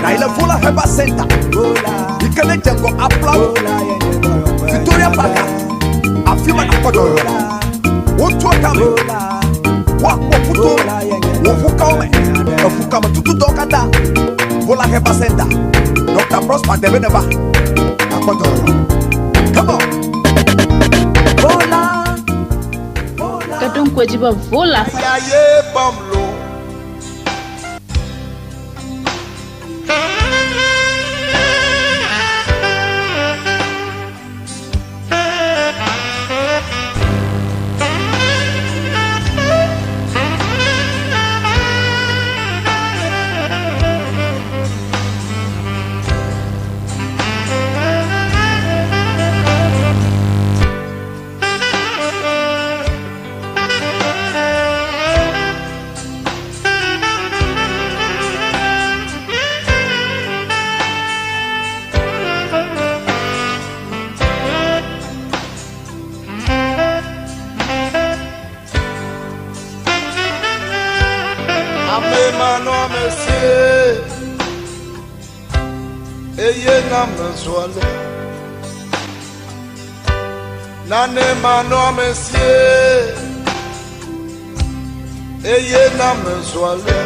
na ile vola heba center ikele jengo applaud Victoria Park afima na kodo what come what puto wofukame ofukama tutu dokata vola heba center Dr. Prosper Debeneba akodo come on vola Kadon kwajiba vola ya ye bamlo Nane mano monsieur Eye na mezwale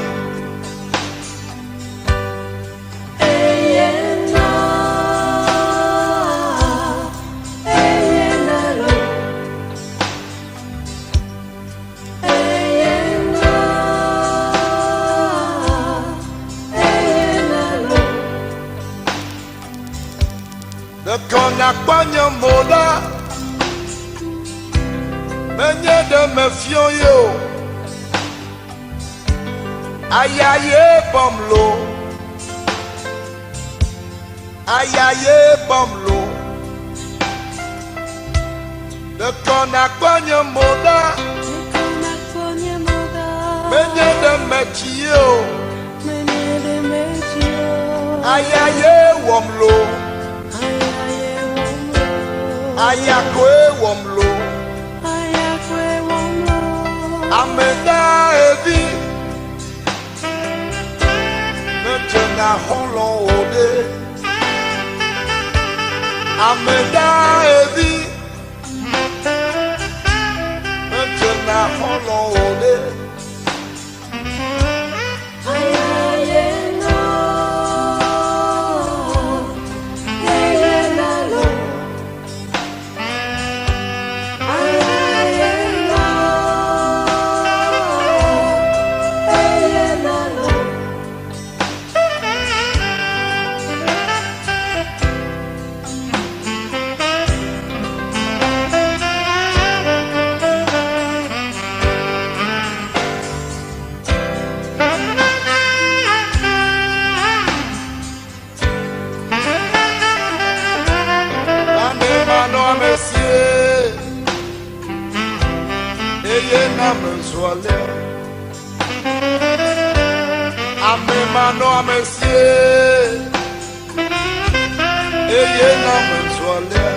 De konakpanya mola Menye de me fioyo Ayaye bomlo Ayaye bomlo. De konakonye moda. Menye de metio. Ayaye womlo. Ayakwe womlo. Ameda evi. Metena holon ode. Ameda evi. Metena holon ode. Amemano amesie, eye na mensuale.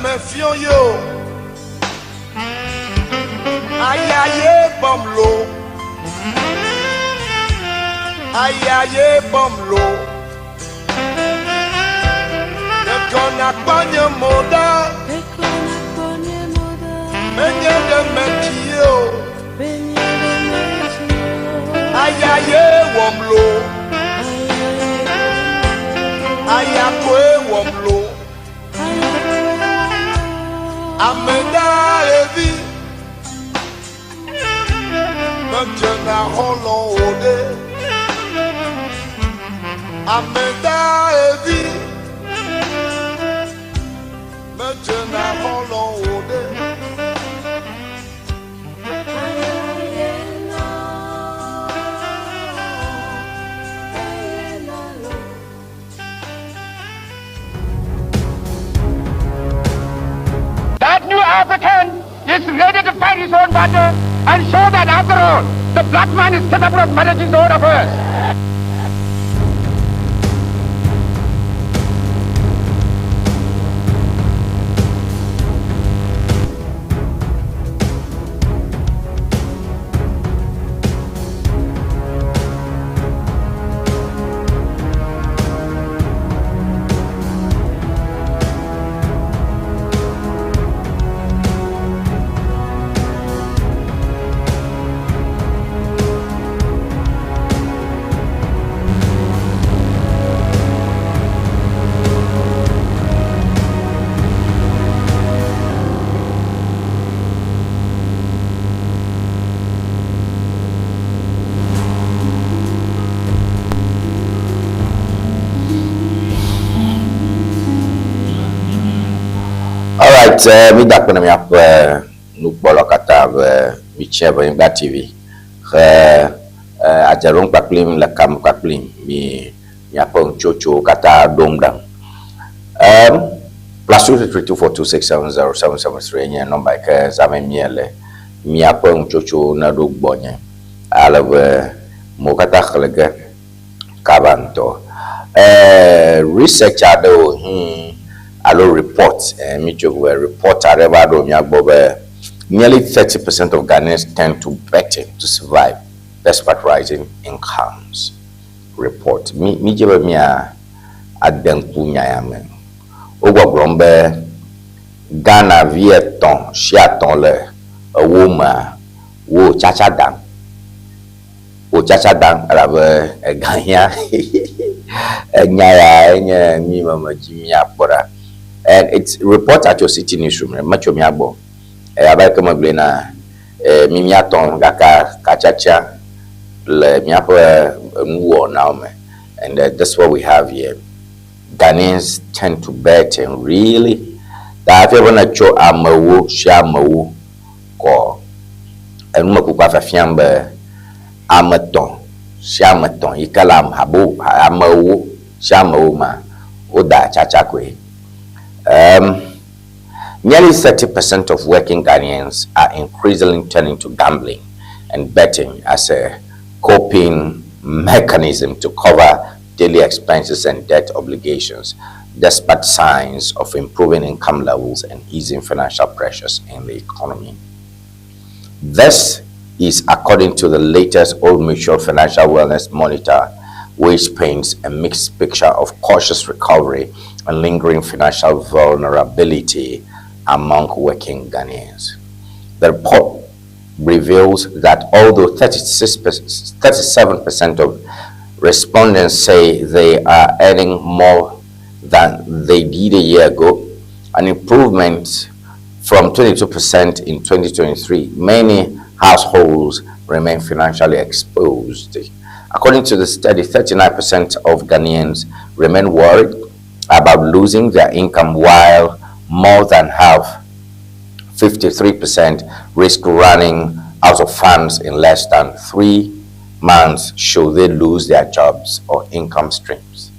Mefio yo ayaye bomlo ayaye bomlo de kona panye moda menye de metio ayaye womlo ayakwe womlo Ameda evi Metena holon ode Ameda evi Metena holon ode New African is ready to fight his own battle and show that after all, the black man is capable of managing the whole affairs. Mi dakpo na mi apa nukpolo kata mi chebe Ŋdi TV ke ajarong paklim lekam paklim mi apa chocho kata domdang +23242670773 nya nomba ke zame miele mi apa chocho na do gbonye alabe mo kata khlege kabanto research ado allo report report nearly 30% of Ghanaians tend to betting to survive despite rising incomes. Report mi jebe mi a adenku nyaame ogbo grombe Ghana vieton shiaton le woma wo chacha dan arabe Ghania enya ya enye mi mama jimi apora And it's report at your city newsroom, much of Miabo. Abakama Blena, Mimiaton, Gaka, Kachacha, Le Miapo, Ŋdi Wɔna, and that's what we have here. Ghanaians tend to bet, and really, that if you want to show Amawu, Shamawu, or and Makupa Fiamber, Amaton, Shamaton, Ikalam, Habu, Amawu, Shamauma, Oda Chachakwe. Nearly 30% of working Ghanaians are increasingly turning to gambling and betting as a coping mechanism to cover daily expenses and debt obligations, despite signs of improving income levels and easing financial pressures in the economy. This is according to the latest Old Mutual Financial Wellness Monitor, which paints a mixed picture of cautious recovery and lingering financial vulnerability among working Ghanaians. The report reveals that although 37% of respondents say they are earning more than they did a year ago, an improvement from 22% in 2023, many households remain financially exposed. According to the study, 39% of Ghanaians remain worried about losing their income, while more than half, 53%, risk running out of funds in less than 3 months should they lose their jobs or income streams.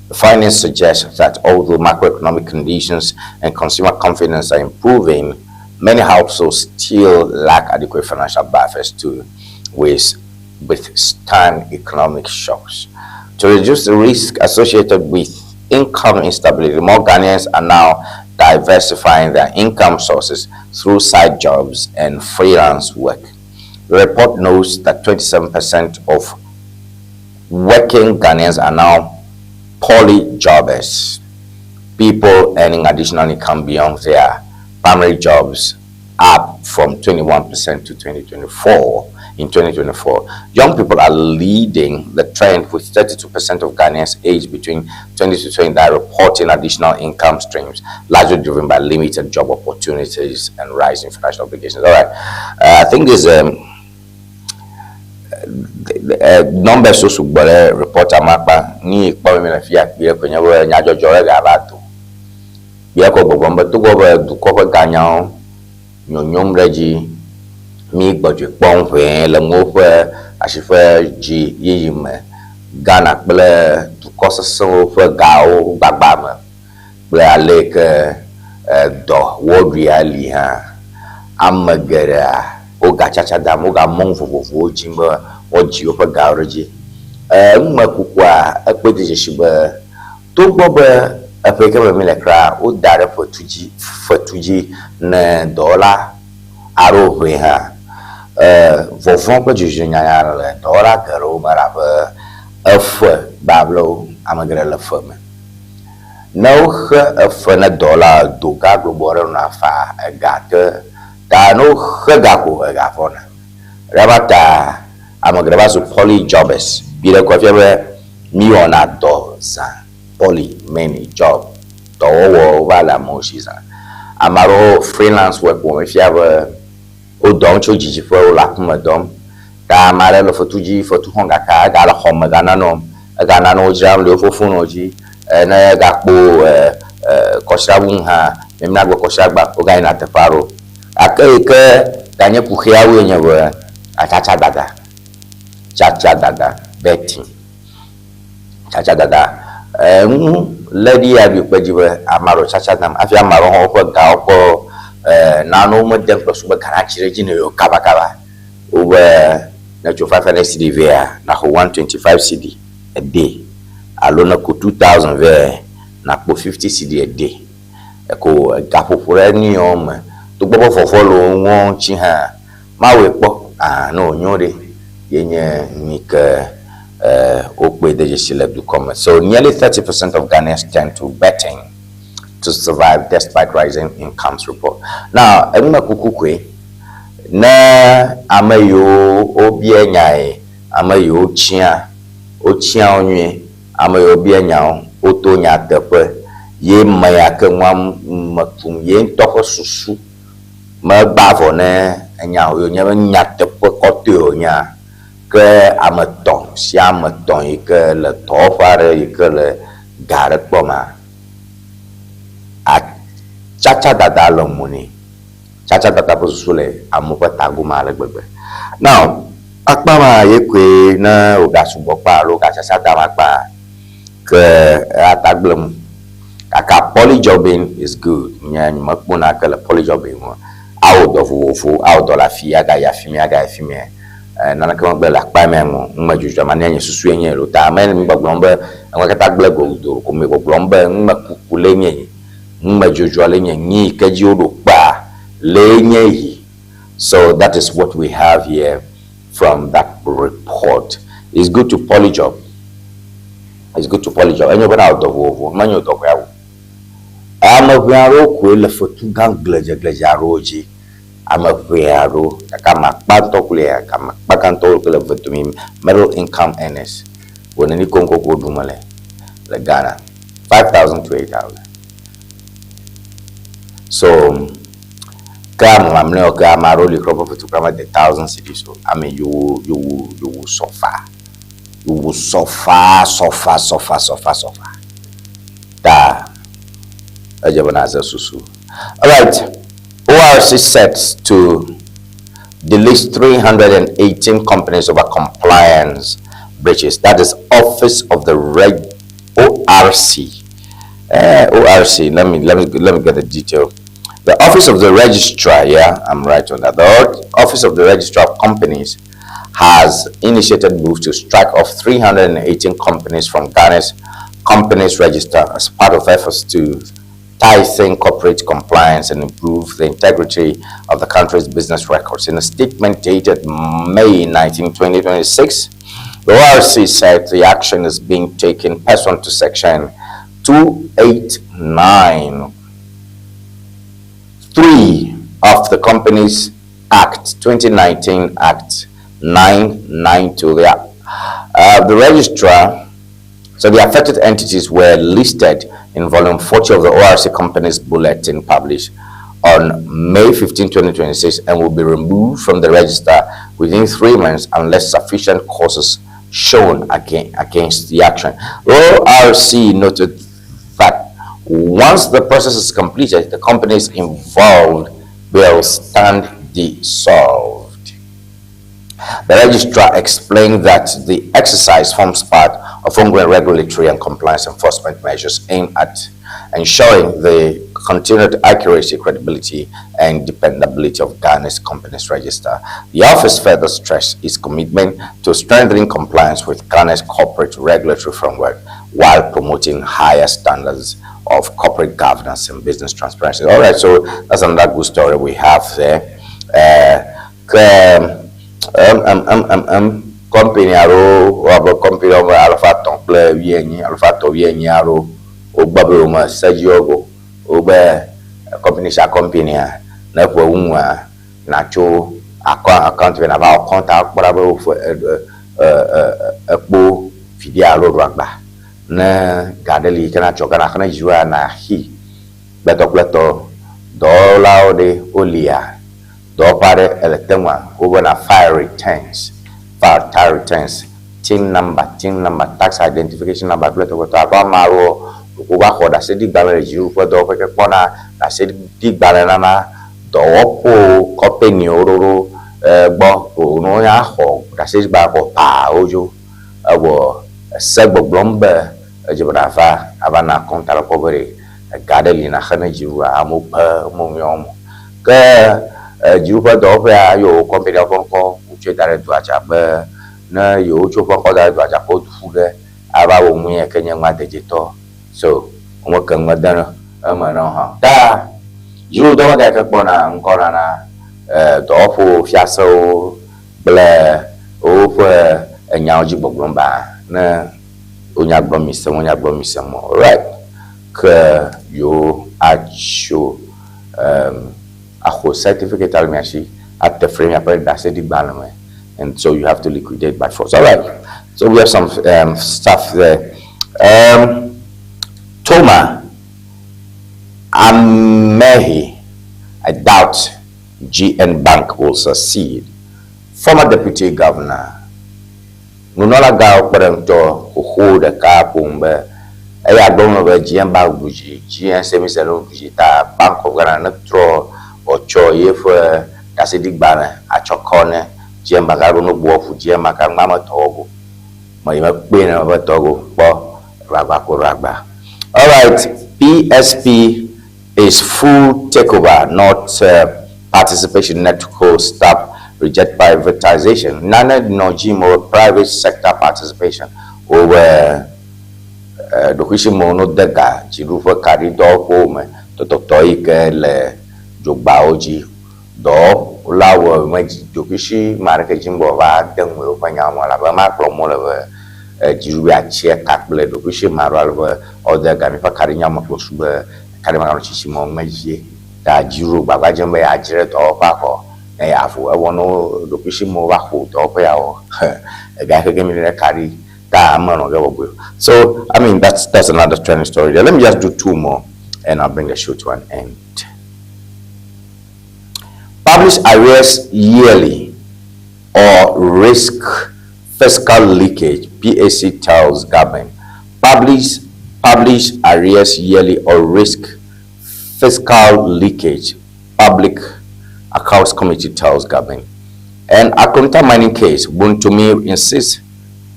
The findings suggest that although macroeconomic conditions and consumer confidence are improving, many households still lack adequate financial buffers to withstand economic shocks. To reduce the risk associated with income instability, more Ghanaians are now diversifying their income sources through side jobs and freelance work. The report notes that 27% of working Ghanaians are now polyjobbers, people earning additional income beyond their primary jobs, up from 21% to 2024. In 2024, young people are leading the trend, with 32% of Ghanaians aged between 20 to 29 reporting additional income streams, largely driven by limited job opportunities and rising financial obligations. All right, I think there's numbers so sugbole reporter mapa ni ikpa mi na fia pe ko nyawo nya jojore ga bato bia ko gbogbo to go du ko Ghanaian nyonyom reji mi gbojwe pon fe le ngo fe asife ji yiyime Ghana kple du ko so fe gao gbagba me ple ale ke do wodri ali ha amagara o ga chacha da mo ga mon fofofo jimba o ji o fe gao reji makukwa akpede shiba to gbobe afeke me le kra o dare fotuji na dollar aro hwe ha vovon ko juju nyanya le dollar garo maraba afwe bablo amagre le fome no afwe na dollar do ga globore na fa gate ta no ga ko ga fona rabata amagre ba so polyjobbers bile ko fiebe mi ona do za poly many job to wo wala mo shiza amaro freelance work wo fiebe o don cho jiji fo la kuma dom ta mare lo fotuji fotu honga ka ga la homa ga no jam le fo funu ji na ga po ko shabun ha memna go ko shagba o ga ina te faro akai ke ganye ku khia wo nya wo achacha daga betting chacha daga lady abi pejiwe amaro chacha nam afia amaro ho ko ga ko na no mo dem plus be karachi regine yo kaba over na 500 cedi via na 125 cedi a day alona ko 2000 via na ko 50 cedi a day ko gapopore ni o ma to gbobo fofolo won chi ha mawe po no nyore yenye nika so nearly 30% of Ghanaians tend to betting to survive despite rising incomes report. Now, Emma Kukukwe, na amayo obie nyae, amayo ochia onye, amayo obie nyao, oto nya tepe, ye maya ke nwam makum ye ntoko susu ma gbavo ne nya o nya nya te kote o nya ke amaton si amaton yi ke le tofare yi ke le gare kpoma a chacha dada lo muni chacha dada po susu le amu ko taguma le gbegbe now akpama ye kwe na o ga subo pa lo ga chacha dama pa ke ataglem aka polyjobbing is good nya makpona ke le polyjobbing out of wofu out of la fia ga ya fimi nana kama gbe la pa me mo ma juju ma ne susu enye lo ta ma ni gbaglombe en ka ta gble go do ko me gbaglombe ma kukule nye ma juju ale nye ni ka ji odo pa le nye yi. So that is what we have here from that report. It's good to polyjob. It's good to polyjob. Enyo bana out of wofu ma nyo to kwa wo ama gwiaro ko le fotu gang gleje aroji ama gwiaro kama panto kule kama pakanto kule vetumi middle income earners wonani konko ko dumale le Ghana 5,000 to 8,000. So kama mleo kama roli crop fotu kama the 1,000 cities. So I mean you will suffer. You will suffer. Da all right, ORC sets to delist 318 companies over compliance breaches. That is Office of the ORC. ORC. Let me get the detail. The Office of the Registrar. Yeah, I'm right on that. The Office of the Registrar of Companies has initiated moves to strike off 318 companies from Ghana's companies register as part of efforts to tighten corporate compliance and improve the integrity of the country's business records. In a statement dated May 19, 2026, the ORC said the action is being taken pursuant to Section 289(3) of the Companies Act 2019 Act 992. The registrar. So the affected entities were listed in volume 40 of the ORC Companies Bulletin published on May 15, 2026 and will be removed from the register within 3 months unless sufficient causes shown against the action. ORC noted that once the process is completed, the companies involved will stand dissolved. The registrar explained that the exercise forms part of ongoing regulatory and compliance enforcement measures aimed at ensuring the continued accuracy, credibility, and dependability of Ghana's companies register. The office further stressed its commitment to strengthening compliance with Ghana's corporate regulatory framework while promoting higher standards of corporate governance and business transparency. All right, so that's another good story we have there. Company aro wabo company over alpha ton kple wienyi alpha to wienyi aro ogbabero ma sajiogo obe company sha company na kwa unwa na cho account na ba contact kpara be ekpo fidi aro ragba na gadeli kana chokana kana jua na hi beto dollar de olia do pare eletemwa over na fire returns, tin number, tax identification number, maro uba hoda sedi balere jiru for do peke pona na sedi big balere na do opo company ororo bo no ya ho da sedi ba ko pa ojo abo sebo blombe jibra fa abana kontara ko bere gadeli na khana jiru amu pa mo yom ke jiru for do fa yo company ko uche dare do acha be na yo cho ko da do acha ko fuge aba wo mu ye kenya ma digital. So omo kan madana ama no ha ta jiru do da ka bona ngora na do fo fiaso ble o fo enyaoji gbogbomba na onya gbomisemo right ke yo acho a certificate almiashi at the frame après that's the balance, and so you have to liquidate by force. All right, so we have some stuff there. Toma Amehi, I doubt GN Bank will succeed. Former Deputy Governor, Nunola Gao Perento, who hold a car pumbe, I don't know GN Bank Buji, GN Semi-Salon Bujita, Bank of Ghana, Tro, or Choye for Cassidy Banner, at your corner, GN Bagaruno Bofu, GN Mama Togo, my queen of a Togo, Rabako Ragba. All right, PSP is full takeover, not participation network stop. Reject privatization. None no GMO private sector participation over the Kushimo no dega, Jirufa carry dog home, the Totoike le Jobaoji, do Lawa, Jokishi, Maraka Jimbo, then will find out Malabama from Molava, Jiruia chair Kakble, the Kushi Maralva, or the Ganifa Karinyama Kosuba, Karimachimo Meji, that Jiru Babajambe Ajiret or Paco. I want to do fishing more to open our a guy who gave me a carry. So, I mean, that's another trending story. Let me just do two more and I'll bring the show to an end. Publish arrears yearly or risk fiscal leakage, PAC tells government. Publish arrears yearly or risk fiscal leakage, Public Accounts Committee tells government. And Akunta mining case, Buntumi insists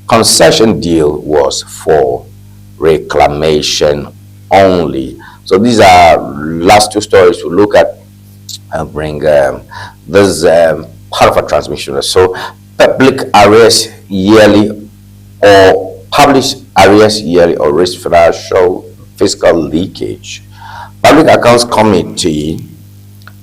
concession deal was for reclamation only. So these are last two stories to look at and bring this part of a transmission. So public arrears yearly or publish arrears yearly or risk fiscal leakage. Public Accounts Committee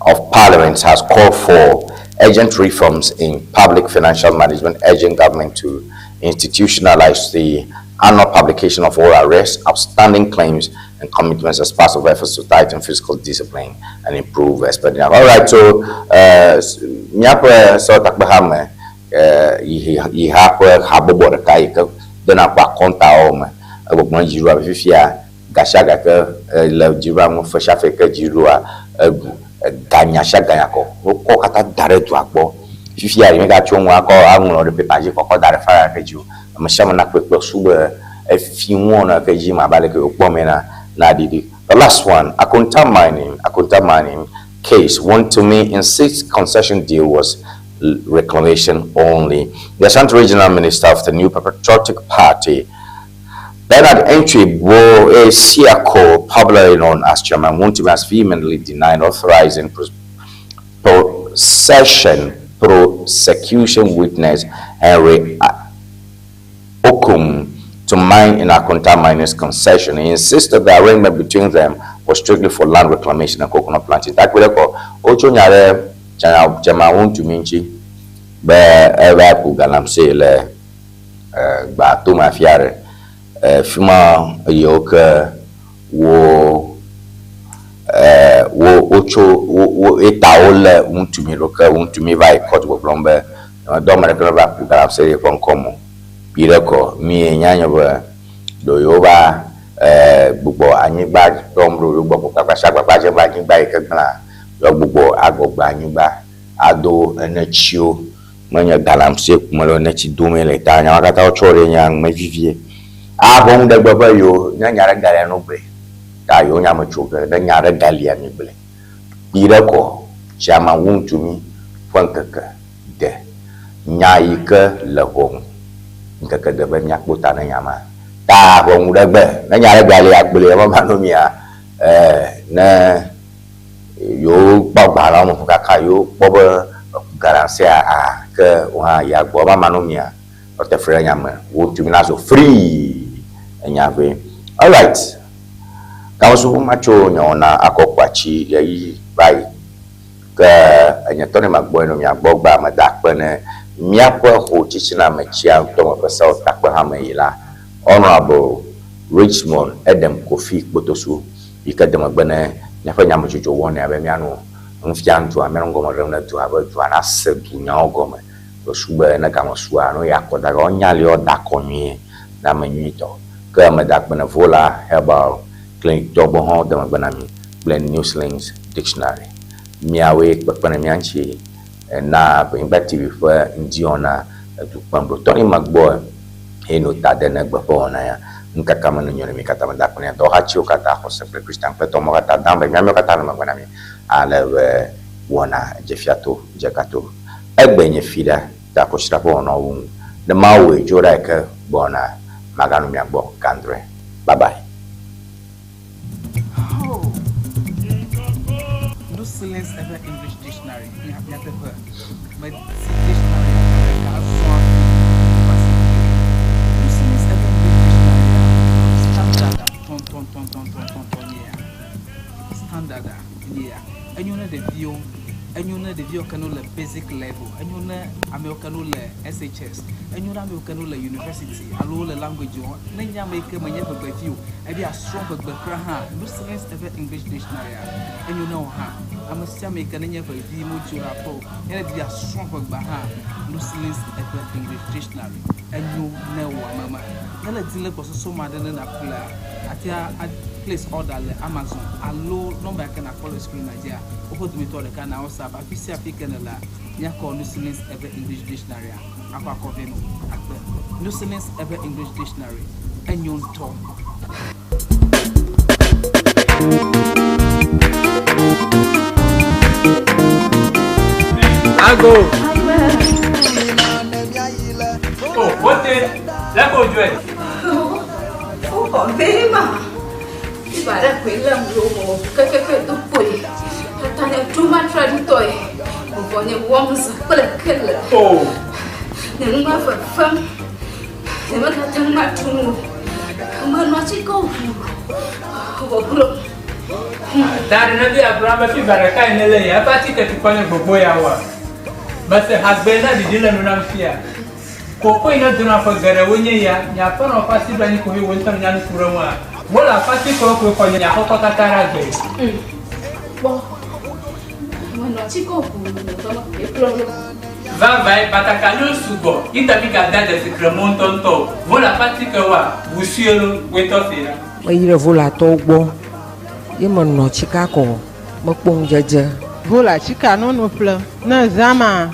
of Parliament has called for urgent reforms in public financial management, urging government to institutionalize the annual publication of all arrests, outstanding claims, and commitments as part of efforts to tighten fiscal discipline and improve expenditure. All right, so Nyapa Sotakbahame, Yihapa Habobo Kaika, then Aqua Conta Ome, Abonjira Vifia, Gashagaka, Jiram for Shafeka Jirua. Ganya Shagayako, who caught a direct to Akbo. If you are in a chong, I call the paper, or that fire at you. I'm a shaman quick super a few more Kajima Balaka Pomena Nadidi. The last one, Akunta mining case, one to me insists concession deal was reclamation only. The Ashanti Regional Minister of the New Patriotic Party, Bernard Entry a Siako, popularly known as Chairman Wontumi, has vehemently denied authorizing prosecution witness Henry Okum to mine in Akunta miners' concession. He insisted the arrangement between them was strictly for land reclamation and coconut planting. That will go. Ocho nyare Chairman Wontumi be eva kugalam se le ba to mafiare. Fima yoke wo etaole untumi roka untumi vai court wo blombe do marekla ba kugala se kon komo bireko mi nyanyo ba do yoba gbogbo anyigba domro gbogbo papasa papaje ba anyigba ikegba yo gbogbo agogba anyigba ado enechio manya galamse kumalo nechi dumele tanya wakata ochore nyang mevivie abong de baba yo nyanyara gale no bre ta yo nyama choga de nyara galia ni ble bireko chama Wontumi fankaka de nyaika lahong nkaka de ba nyakbuta na nyama ta bong de be na nyara galia ble ma manomia na yo gbagba mo kaka yo bobo garanse a ke wa ya gbo ba manomia o te frere nyama Wontumi na so free. All right. Kausu macho nyona akokwachi yayi bai ka Tony Mark-Boye no miagbogba madakpene miakwa ho chichina machia to mapesa takwa hamayila Honorable Richmond Edem Kofi Botosu ikadem gbene nyafanya mochocho won ya be mianu mfiantu amerongo moremna tu abatu anasetu nyaogome to sube na kama suwa no yakoda onyali odakonye na manyito. Madakbana vola herbal clinic double home the Mabanami. kple New Slings Dictionary. Miawe kpekpene mianchi na Ewenyigba TV ƒe Ŋdi Wɔna edukpemɖo Tony Mark-Boye eno ta de ne gbeƒe wɔna ya nkaka me nyɔ ne mi katã me da kple dɔhatsiwo katã xɔse kple Kristian kple tɔmɔ katã dam be miamewo katã le megbe na mi ale be wɔna dzefiato dzekato egbe nye fi ɖe ta kɔsira ƒe wɔnawo ŋu ne Mawu dzo ɖa ke gbɔna maganu mia gbɔ gandre. Bye bye. Silence ever English dictionary. My dictionary silence ever English dictionary. Standard. Yeah. And you know the view can the basic level. And you know American SHS. And you know American university. Allo the language. Nanya make a maneuver by view. I be a strong but no silence ever English dictionary. And you know how. I must make a name for the mojo rapport, and be a strong baha, no silence at the English dictionary, and you know, Mamma. Then a dealer was so mad than a player. At your place order Amazon, a low number can follow screen idea. Open to me to the can also have a piece of Picanella, Yako no silence ever English dictionary, Aquacoveno, no silence ever English dictionary, and you talk. I go. Oh, what the? Let go, Joy. Oh, very much. If I let me learn kple, too much toy. Amos, kple. Oh. The number for fun. The mother much to move. Come on, watch it go. That Ŋdi Wɔna fi baraka inele ya pati ke tukwane gbogbo ya wa. But hasbena didile nuna mfia. Koko ina duna fa gare wonye ya nya pana pati bani ko hi wonta nya nfura wa. Mola pati ko nya ko katara gbe. Bo. Mano chiko ku no vai bataka no sugo. Ita bi ga da de secrement tonto. Mola pati ke wa busielo wetofira. Oyire vola to gbo. Ye no chika ko mokpong jeje. Vola chika no ple. Na zama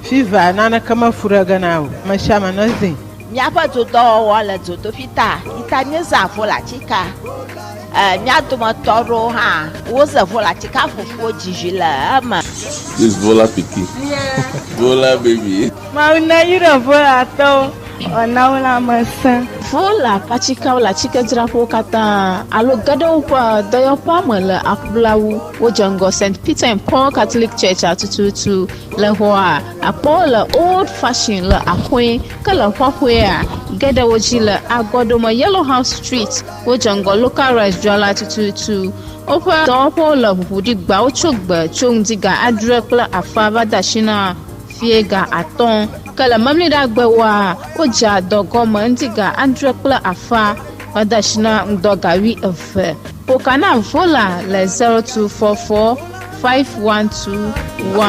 fiva na kama furaga nawo. Mashama nazi. Miapa to do wala to fita. Itanye za vola chika. Miato motoro ha. Woza vola chika fufu jijila ama. This vola piki. Yeah. Vola baby. Ma una yira vola to. Ona una masa. Vola pachika wala chika drapo kata alo gado pa doyo pa le akblawu wojango St. Peter and Paul Catholic Church atututu le hoa apola old fashioned le akwe kala hwahwe gada woji le agodoma Yellow House Street wojango local rice jwala atututu opa dopo le hudi gba ochogba chongdiga adrekla afava dashina fiega aton kala mamli da gbewa oja dogoma ndiga andrekla afa wadashina ndogawi efe pokana vola le 0244 5121